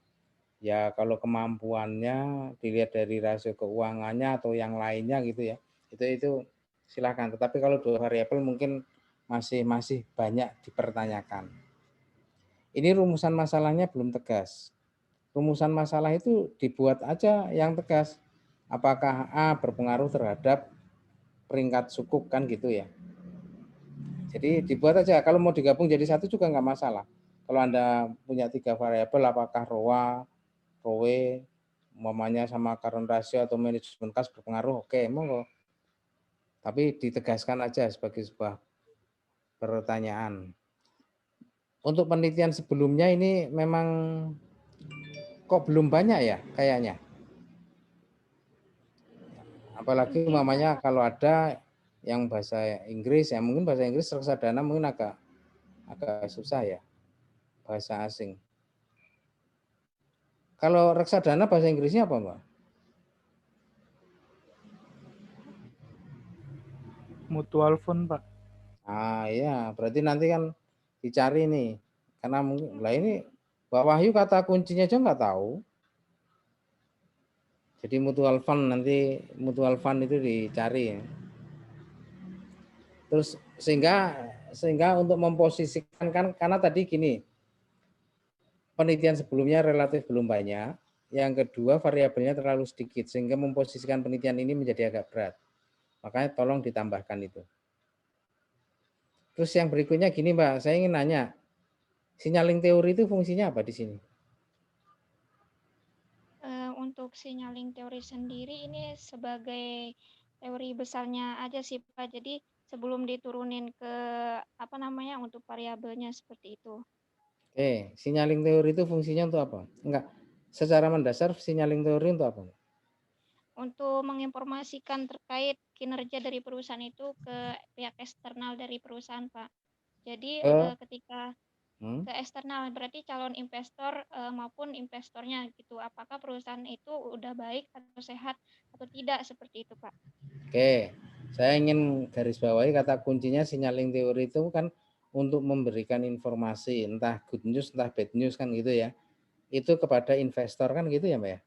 ya kalau kemampuannya dilihat dari rasio keuangannya atau yang lainnya gitu ya. Itu silakan. Tetapi kalau 2 variabel mungkin masih banyak dipertanyakan. Ini rumusan masalahnya belum tegas. Rumusan masalah itu dibuat aja yang tegas. Apakah A berpengaruh terhadap peringkat sukuk kan gitu ya. Jadi dibuat aja, kalau mau digabung jadi satu juga nggak masalah. Kalau Anda punya 3 variabel, apakah ROA, ROE, umpamanya sama current ratio atau management cost berpengaruh, oke, monggo. Tapi ditegaskan aja sebagai sebuah pertanyaan. Untuk penelitian sebelumnya ini memang kok belum banyak ya kayaknya. Apalagi umpamanya kalau ada yang bahasa Inggris, ya mungkin bahasa Inggris reksadana mungkin agak susah ya, bahasa asing. Kalau reksadana bahasa Inggrisnya apa, Mbak? Mutual fund, Pak. Ah ya, berarti nanti kan dicari nih. Karena mungkin lah ini Mbak Wahyu kata kuncinya aja nggak tahu. Jadi mutual fund nanti mutual fund itu dicari. Terus sehingga untuk memposisikan kan karena tadi gini, penelitian sebelumnya relatif belum banyak, yang kedua variabelnya terlalu sedikit sehingga memposisikan penelitian ini menjadi agak berat. Makanya tolong ditambahkan itu. Terus yang berikutnya gini Mbak, saya ingin nanya, signaling teori itu fungsinya apa di sini? Untuk signaling teori sendiri ini sebagai teori besarnya aja sih Pak. Jadi sebelum diturunin ke untuk variabelnya seperti itu. Oke, signaling teori itu fungsinya untuk apa? Enggak, secara mendasar signaling teori untuk apa? Untuk menginformasikan terkait kinerja dari perusahaan itu ke pihak eksternal dari perusahaan Pak. Jadi ketika ke eksternal berarti calon investor maupun investornya gitu. Apakah perusahaan itu udah baik atau sehat atau tidak seperti itu Pak. Oke, saya ingin garis bawahi kata kuncinya signaling teori itu kan untuk memberikan informasi entah good news entah bad news kan gitu ya. Itu kepada investor kan gitu ya Mbak ya.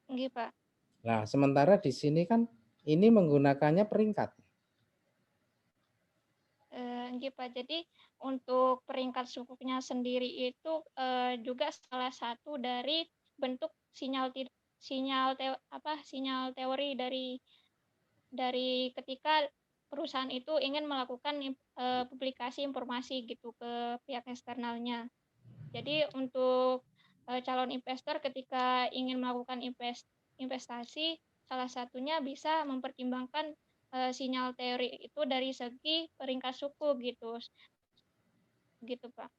Nggih Pak. Nah, sementara di sini kan ini menggunakannya peringkat. Nggih Pak. Jadi untuk peringkat sukuknya sendiri itu juga salah satu dari bentuk sinyal teori dari ketika perusahaan itu ingin melakukan publikasi informasi gitu ke pihak eksternalnya. Jadi untuk calon investor ketika ingin melakukan investasi, salah satunya bisa mempertimbangkan sinyal teori itu dari segi peringkat suku gitu. Gitu, Pak.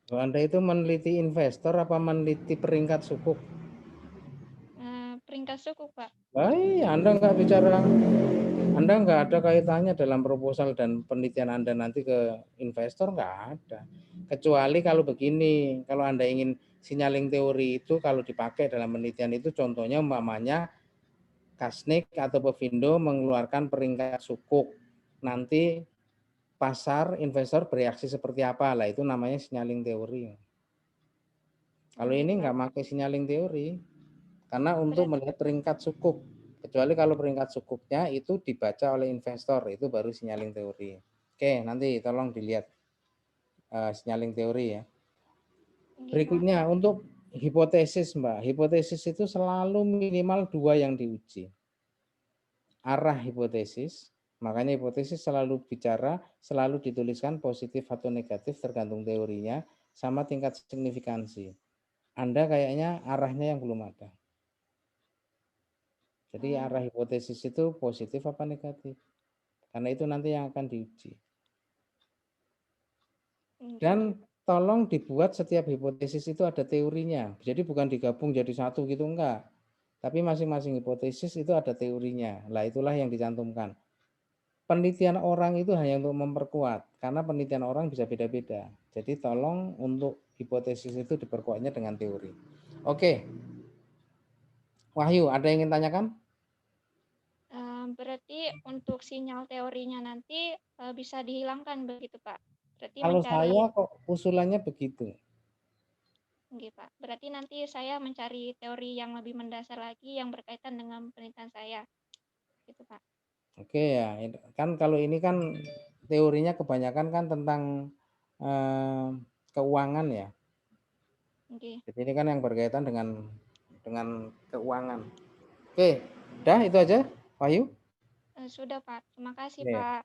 Anda itu meneliti investor apa meneliti peringkat sukuk? Peringkat suku, Pak. Baik, Anda nggak ada kaitannya dalam proposal dan penelitian Anda nanti ke investor, nggak ada. Kecuali kalau begini, kalau Anda ingin signaling teori itu kalau dipakai dalam penelitian itu contohnya umpamanya Kasnik atau Pevindo mengeluarkan peringkat sukuk. Nanti pasar investor bereaksi seperti apa lah itu namanya signaling teori. Kalau ini nggak pakai signaling teori karena untuk melihat peringkat sukuk. Kecuali kalau peringkat sukuknya itu dibaca oleh investor, itu baru signaling teori. Oke, nanti tolong dilihat signaling teori ya. Berikutnya untuk hipotesis Mbak. Hipotesis itu selalu minimal 2 yang diuji. Arah hipotesis, makanya hipotesis selalu dituliskan positif atau negatif tergantung teorinya, sama tingkat signifikansi. Anda kayaknya arahnya yang belum ada. Jadi arah hipotesis itu positif apa negatif? Karena itu nanti yang akan diuji. Dan tolong dibuat setiap hipotesis itu ada teorinya. Jadi bukan digabung jadi satu gitu, enggak. Tapi masing-masing hipotesis itu ada teorinya. Lah itulah yang dicantumkan. Penelitian orang itu hanya untuk memperkuat. Karena penelitian orang bisa beda-beda. Jadi tolong untuk hipotesis itu diperkuatnya dengan teori. Oke. Wahyu, ada yang ingin tanyakan? Berarti untuk sinyal teorinya nanti bisa dihilangkan begitu Pak. Berarti Kalau saya kok usulannya begitu. Nggih, Pak. Berarti nanti saya mencari teori yang lebih mendasar lagi yang berkaitan dengan penelitian saya. Gitu, Pak. Oke ya, kan kalau ini kan teorinya kebanyakan kan tentang keuangan ya. Oke. Jadi ini kan yang berkaitan dengan keuangan. Oke, udah itu aja, Wahyu? Sudah, Pak. Terima kasih, Pak.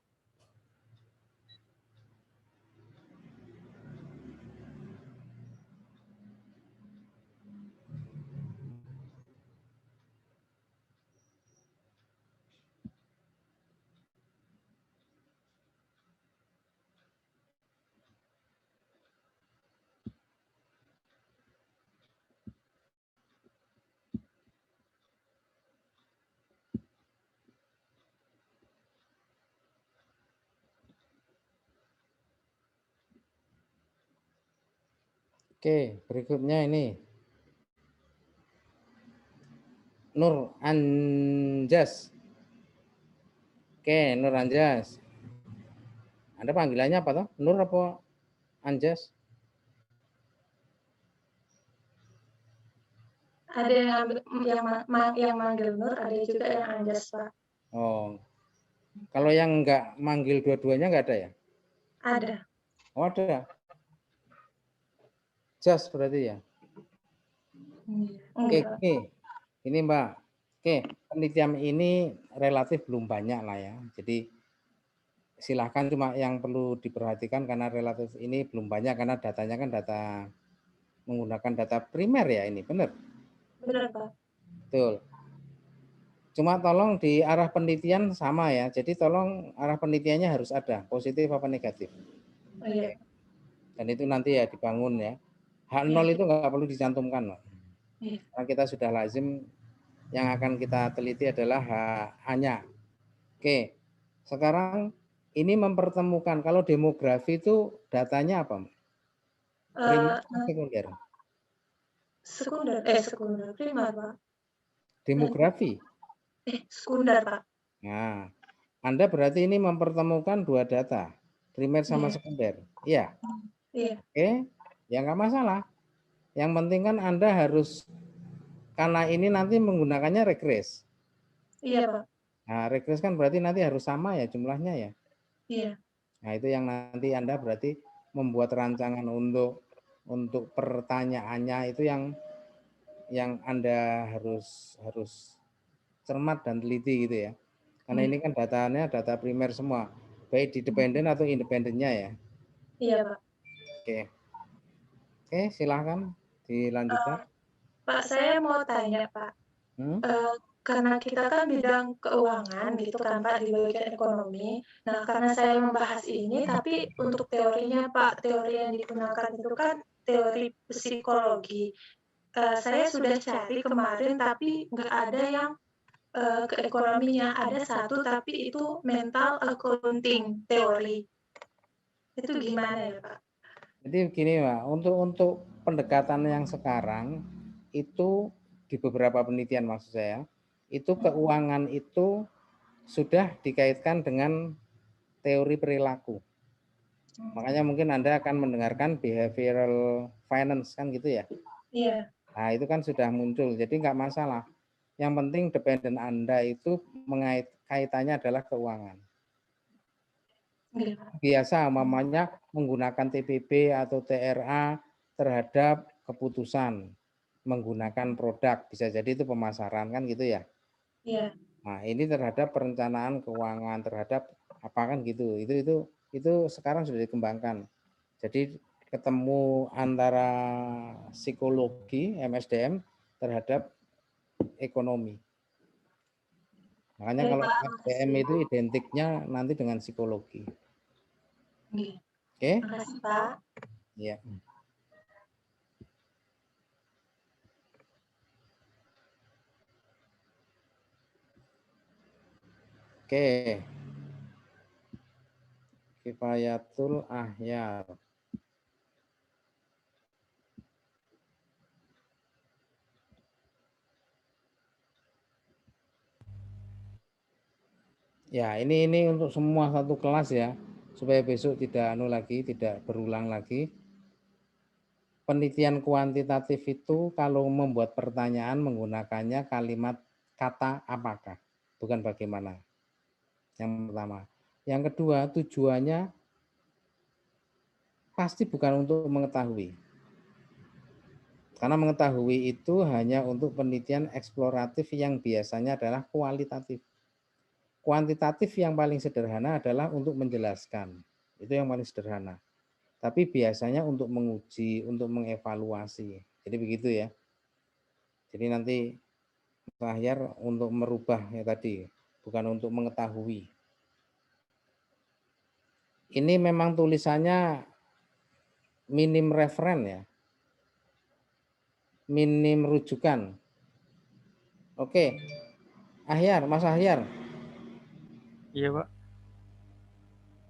Oke, berikutnya ini. Nur Anjas. Oke, Nur Anjas. Anda panggilannya apa toh? Nur apa Anjas? Ada yang manggil Nur, ada juga yang Anjas, Pak. Oh, kalau yang nggak manggil dua-duanya nggak ada ya? Ada. Oh, ada. Jas berarti ya? Oke. Ini Mbak. Oke, penelitian ini relatif belum banyak lah ya. Jadi silahkan, cuma yang perlu diperhatikan karena relatif ini belum banyak karena datanya kan data menggunakan data primer ya ini, benar? Benar, Pak. Betul. Cuma tolong di arah penelitian sama ya. Jadi tolong arah penelitiannya harus ada, positif apa negatif. Oh, iya. Dan itu nanti ya dibangun ya. H0 itu nggak perlu dicantumkan loh. Karena kita sudah lazim yang akan kita teliti adalah H-nya. Oke, sekarang ini mempertemukan kalau demografi itu datanya apa? Primer sekunder? Sekunder, primer, Pak. Demografi? Sekunder, Pak. Nah, Anda berarti ini mempertemukan dua data, primer sama sekunder. Iya? Iya. Oke, ya nggak masalah. Yang penting kan Anda harus, karena ini nanti menggunakannya regres. Iya, Pak. Nah, regres kan berarti nanti harus sama ya jumlahnya ya. Iya. Nah, itu yang nanti Anda berarti membuat rancangan untuk pertanyaannya itu yang Anda harus cermat dan teliti gitu ya. Karena ini kan datanya data primer semua, baik di dependen atau independennya ya. Iya, Pak. Oke, silahkan dilanjutkan. Pak, saya mau tanya, Pak. Karena kita kan bidang keuangan gitu kan, Pak, di bagian ekonomi. Nah, karena saya membahas ini, tapi untuk teorinya, Pak, teori yang digunakan itu kan teori psikologi. Saya sudah cari kemarin, tapi nggak ada yang ke ekonominya. Ada satu, tapi itu mental accounting teori. Itu gimana ya, Pak? Jadi begini, Pak, untuk pendekatan yang sekarang itu di beberapa penelitian maksud saya, itu keuangan itu sudah dikaitkan dengan teori perilaku. Makanya mungkin Anda akan mendengarkan behavioral finance kan gitu ya. Iya. Nah, itu kan sudah muncul, jadi nggak masalah. Yang penting dependen Anda itu kaitannya adalah keuangan. Biasa umpamanya menggunakan TPB atau TRA terhadap keputusan menggunakan produk, bisa jadi itu pemasaran kan gitu ya. Iya. Nah, ini terhadap perencanaan keuangan, terhadap apa kan gitu. Itu sekarang sudah dikembangkan. Jadi ketemu antara psikologi MSDM terhadap ekonomi. Makanya kalau SDM itu identiknya nanti dengan psikologi. Oke? Makasih, Pak. Ya. Oke. Kifayatul Ahyar. Ya, ini untuk semua satu kelas ya, supaya besok tidak berulang lagi. Penelitian kuantitatif itu kalau membuat pertanyaan menggunakannya kalimat kata apakah, bukan bagaimana. Yang pertama. Yang kedua, tujuannya pasti bukan untuk mengetahui. Karena mengetahui itu hanya untuk penelitian eksploratif yang biasanya adalah kualitatif. Kuantitatif yang paling sederhana adalah untuk menjelaskan. Itu yang paling sederhana. Tapi biasanya untuk menguji, untuk mengevaluasi. Jadi begitu ya. Jadi nanti terakhir untuk merubah ya tadi, bukan untuk mengetahui. Ini memang tulisannya minim referen ya. Minim rujukan. Oke. Ahyar, Mas Ahyar. Iya, Pak.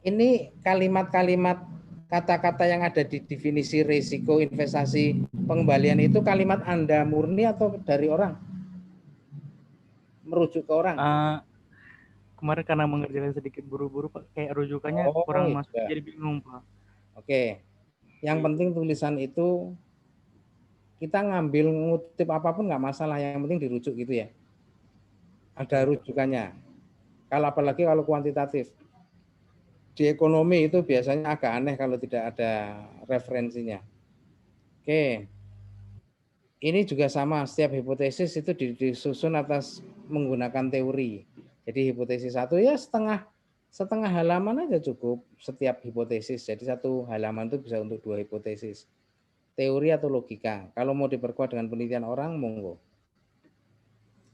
Ini kalimat-kalimat kata-kata yang ada di definisi risiko investasi pengembalian itu kalimat Anda murni atau dari orang? Merujuk ke orang? kemarin karena mengerjakan sedikit buru-buru Pak, kayak rujukannya Oh, kurang iya. masuk jadi bingung Pak. Oke. Yang penting tulisan itu kita ngambil ngutip apapun nggak masalah, yang penting dirujuk gitu ya. Ada rujukannya. Kalau apalagi kalau kuantitatif. Di ekonomi itu biasanya agak aneh kalau tidak ada referensinya. Oke. Ini juga sama, setiap hipotesis itu disusun atas menggunakan teori. Jadi hipotesis satu ya setengah halaman aja cukup setiap hipotesis. Jadi satu halaman itu bisa untuk 2 hipotesis. Teori atau logika. Kalau mau diperkuat dengan penelitian orang, monggo.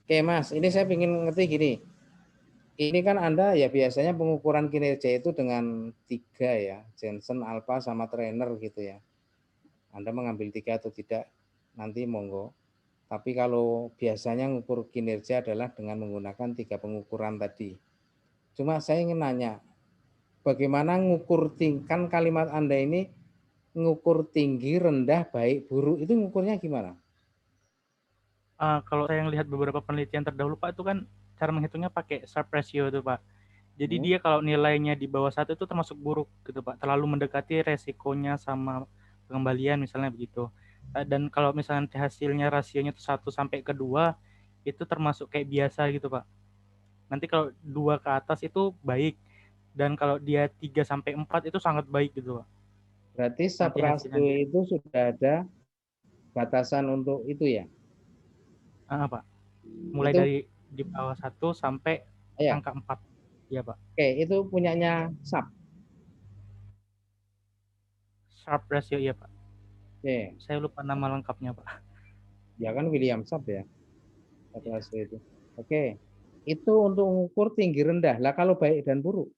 Oke Mas, ini saya ingin ngerti gini. Ini kan Anda ya biasanya pengukuran kinerja itu dengan 3 ya, Jensen, Alpha, sama trainer gitu ya. Anda mengambil 3 atau tidak, nanti monggo. Tapi kalau biasanya mengukur kinerja adalah dengan menggunakan 3 pengukuran tadi. Cuma saya ingin nanya, bagaimana ngukur kan kalimat Anda ini ngukur tinggi, rendah, baik, buruk, itu ngukurnya gimana? Kalau saya lihat beberapa penelitian terdahulu Pak, itu kan cara menghitungnya pakai Sharpe ratio itu Pak. Jadi dia kalau nilainya di bawah 1 itu termasuk buruk gitu Pak, terlalu mendekati resikonya sama pengembalian misalnya begitu. Dan kalau misalnya hasilnya rasionya itu 1 sampai ke 2 itu termasuk kayak biasa gitu Pak. Nanti kalau 2 ke atas itu baik, dan kalau dia 3 sampai 4 itu sangat baik gitu Pak. Berarti Sharpe ratio itu sudah ada batasan untuk itu ya? Pak. Mulai itu, dari di bawah 1 sampai angka 4. Iya Pak. Oke, itu punyanya SAP. Sharpe ratio iya Pak. Oke. Saya lupa nama lengkapnya Pak. Ya kan William Sharpe ya. Sharpe ratio itu. Oke. Itu untuk mengukur tinggi rendah. Lah kalau baik dan buruk?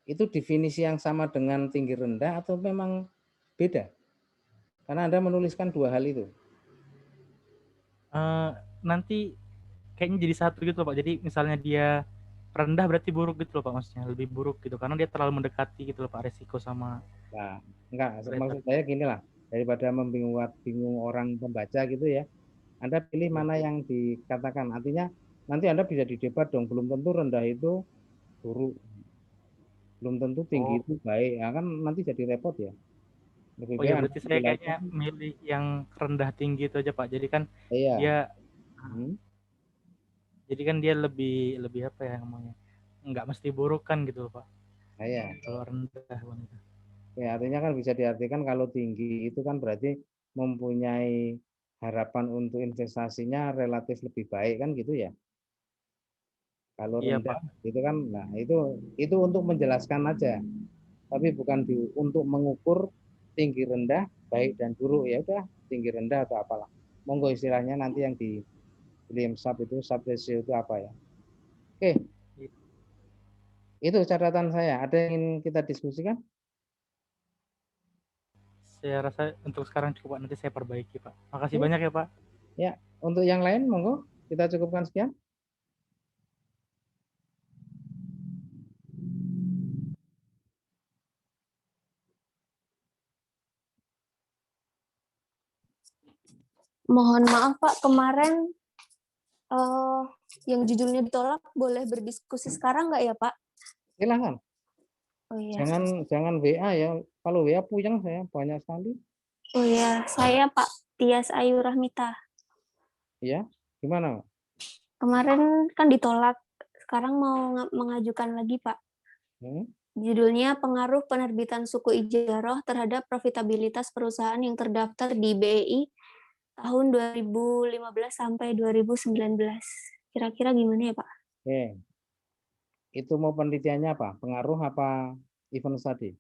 Itu definisi yang sama dengan tinggi rendah atau memang beda? Karena Anda menuliskan 2 hal itu. Nanti kayaknya jadi satu gitu Pak. Jadi misalnya dia rendah berarti buruk gitu loh Pak, maksudnya lebih buruk gitu karena dia terlalu mendekati gitu loh Pak resiko sama. Nah, enggak, maksud saya gini lah, daripada bingung orang pembaca gitu ya, Anda pilih mana yang dikatakan. Artinya nanti Anda bisa didebat dong, belum tentu rendah itu buruk, belum tentu tinggi itu baik, ya kan nanti jadi repot ya. Lebih ya baik berarti saya kayaknya milih yang rendah tinggi itu aja Pak. Jadi kan dia jadi kan dia lebih apa ya namanya, nggak mesti buruk kan gitu Pak. Iya. Kalau rendah wanita. Ya, artinya kan bisa diartikan kalau tinggi itu kan berarti mempunyai harapan untuk investasinya relatif lebih baik kan gitu ya. Kalau rendah itu kan, nah itu untuk menjelaskan aja, tapi bukan untuk mengukur tinggi rendah baik dan buruk. Ya udah tinggi rendah atau apalah, monggo istilahnya nanti yang di William Sharpe itu Sharpe ratio itu apa ya. Oke, itu catatan saya. Ada yang ingin kita diskusikan? Saya rasa untuk sekarang cukup Pak, nanti saya perbaiki Pak. Makasih banyak ya Pak. Ya, untuk yang lain monggo kita cukupkan sekian. Mohon maaf Pak, kemarin yang judulnya ditolak boleh berdiskusi sekarang nggak ya Pak? Silakan. Oh iya. Jangan WA ya. Kalau WA puyeng saya banyak sekali. Oh iya, saya Pak Tias Ayu Rahmita. Iya, gimana? Kemarin kan ditolak, sekarang mau mengajukan lagi Pak. Judulnya pengaruh penerbitan suku ijaroh terhadap profitabilitas perusahaan yang terdaftar di BEI tahun 2015 sampai 2019. Kira-kira gimana ya Pak? Oke. Itu mau penelitiannya apa? Pengaruh apa event study?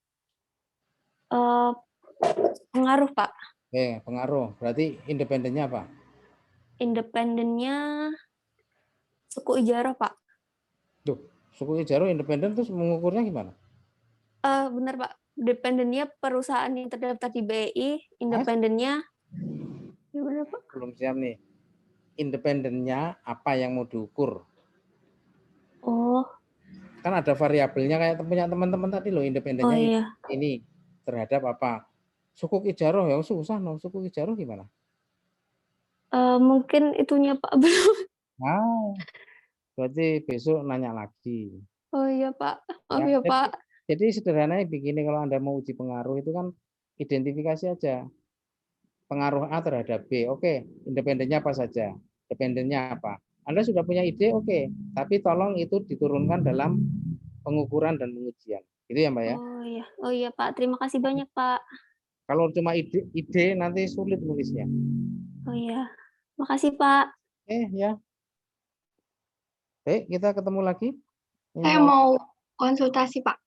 Pengaruh Pak. Oke, pengaruh. Berarti independennya apa? Independennya suku ijaroh Pak. Duh, suku ijaroh independen terus mengukurnya gimana? Benar Pak. Independennya perusahaan yang terdaftar di BEI, independennya gimana Pak? Belum siap nih. Independennya apa yang mau diukur? Oh. Kan ada variabelnya kayak punya teman-teman tadi loh, independennya ini terhadap apa? Suku ijaroh yang susah, no. Suku ijaroh gimana? Mungkin itunya Pak belum. Nah, berarti besok nanya lagi. Oh iya Pak, maaf Ya, ya Pak. jadi sederhananya begini, kalau Anda mau uji pengaruh itu kan identifikasi aja. Pengaruh A terhadap B, oke, independennya apa saja? Dependennya apa? Anda sudah punya ide, oke, tapi tolong itu diturunkan dalam pengukuran dan pengujian. Gitu ya, Mbak ya? Oh iya Pak, terima kasih banyak Pak. Kalau cuma ide nanti sulit nulisnya. Oh iya, makasih Pak. Ya. Baik, kita ketemu lagi. Saya mau konsultasi Pak.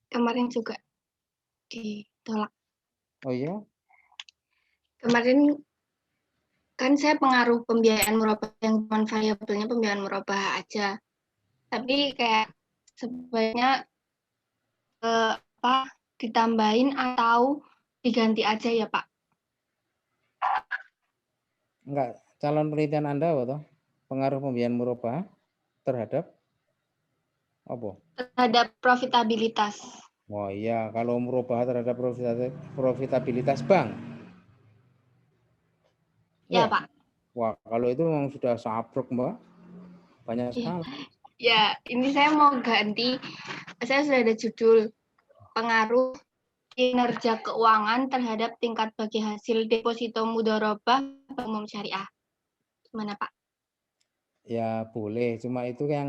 Kemarin juga ditolak. Oh iya? Kemarin kan saya pengaruh pembiayaan murabah yang cuma variabelnya pembiayaan murabah aja. Tapi kayak sebaiknya ditambahin atau diganti aja ya Pak? Enggak, calon penelitian Anda apa? Pengaruh pembiayaan murabah terhadap apa? Terhadap profitabilitas. Wah iya, kalau murabah terhadap profitabilitas bank. Ya, Pak. Wah, kalau itu memang sudah sabruk, Mbak. Banyak sekali. Ya, ini saya mau ganti. Saya sudah ada judul pengaruh kinerja keuangan terhadap tingkat bagi hasil deposito mudharabah umum syariah. Gimana, Pak? Ya, boleh. Cuma itu yang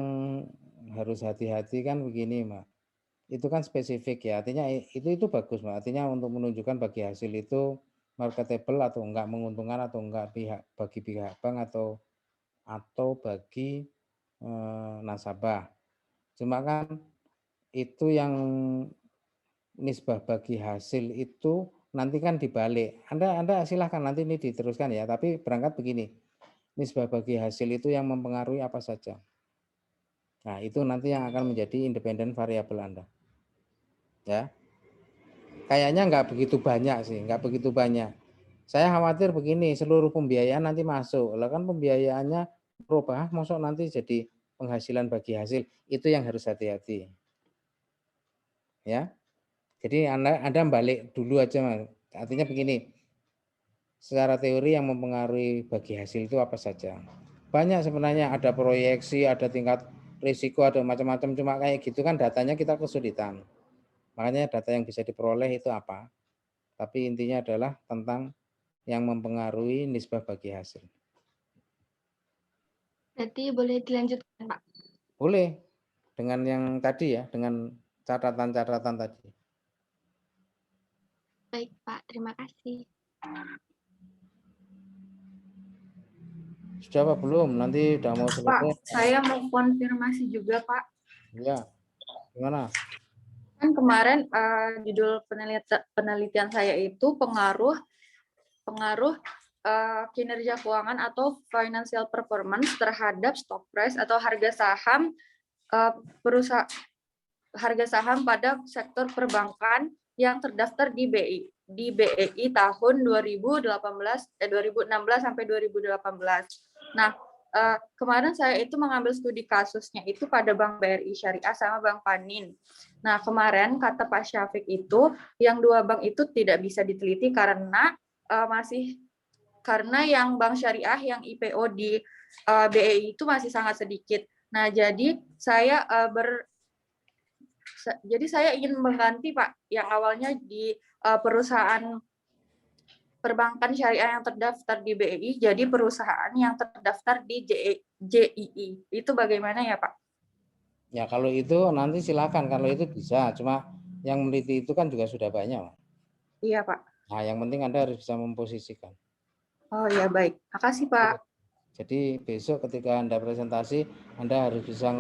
harus hati-hati kan begini, Mbak. Itu kan spesifik ya. Artinya itu bagus, Mbak. Artinya untuk menunjukkan bagi hasil itu marketable atau enggak, menguntungkan atau enggak bagi pihak bank atau bagi nasabah. Cuma kan itu yang nisbah bagi hasil itu nanti kan dibalik. Anda silahkan nanti ini diteruskan ya, tapi berangkat begini. Nisbah bagi hasil itu yang mempengaruhi apa saja. Nah, itu nanti yang akan menjadi independen variabel Anda. Ya. Kayaknya nggak begitu banyak sih, nggak begitu banyak. Saya khawatir begini, seluruh pembiayaan nanti masuk. Lah kan pembiayaannya berubah, masuk nanti jadi penghasilan bagi hasil. Itu yang harus hati-hati. Ya. Jadi Anda balik dulu aja, Mas. Artinya begini. Secara teori yang mempengaruhi bagi hasil itu apa saja. Banyak sebenarnya, ada proyeksi, ada tingkat risiko, ada macam-macam. Cuma kayak gitu kan datanya kita kesulitan. Makanya data yang bisa diperoleh itu apa? Tapi intinya adalah tentang yang mempengaruhi nisbah bagi hasil. Berarti boleh dilanjutkan, Pak? Boleh. Dengan yang tadi ya, dengan catatan-catatan tadi. Baik, Pak. Terima kasih. Sudah apa belum? Nanti udah mau selesai. Pak, saya mau konfirmasi juga, Pak. Ya. Gimana? Kan kemarin judul penelitian saya itu pengaruh kinerja keuangan atau financial performance terhadap stock price atau harga saham harga saham pada sektor perbankan yang terdaftar di BEI tahun 2016 sampai 2018. Nah, kemarin saya itu mengambil studi kasusnya itu pada Bank BRI Syariah sama Bank Panin. Nah, kemarin kata Pak Syafiq itu yang dua bank itu tidak bisa diteliti karena karena yang Bank Syariah yang IPO di BEI itu masih sangat sedikit. Nah, jadi saya ingin mengganti Pak yang awalnya di perusahaan perbankan syariah yang terdaftar di BEI jadi perusahaan yang terdaftar di JII. Itu bagaimana ya Pak? Ya kalau itu nanti silakan, kalau itu bisa. Cuma yang meneliti itu kan juga sudah banyak, Pak. Iya Pak. Nah yang penting Anda harus bisa memposisikan. Oh ya baik, makasih Pak. Jadi besok ketika Anda presentasi, Anda harus bisa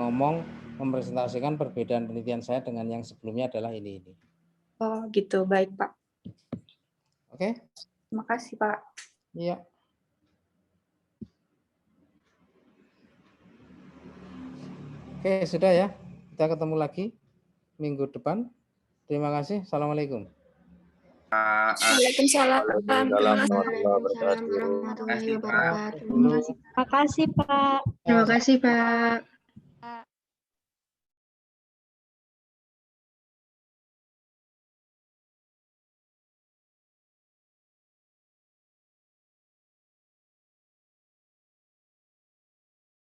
mempresentasikan perbedaan penelitian saya dengan yang sebelumnya adalah ini. Oh gitu, baik Pak. Oke. Terima kasih Pak. Iya. Oke, sudah ya. Kita ketemu lagi minggu depan. Terima kasih. Assalamualaikum. Waalaikumsalam. Warahmatullahi wabarakatuh. Terima kasih Pak. Terima kasih Pak.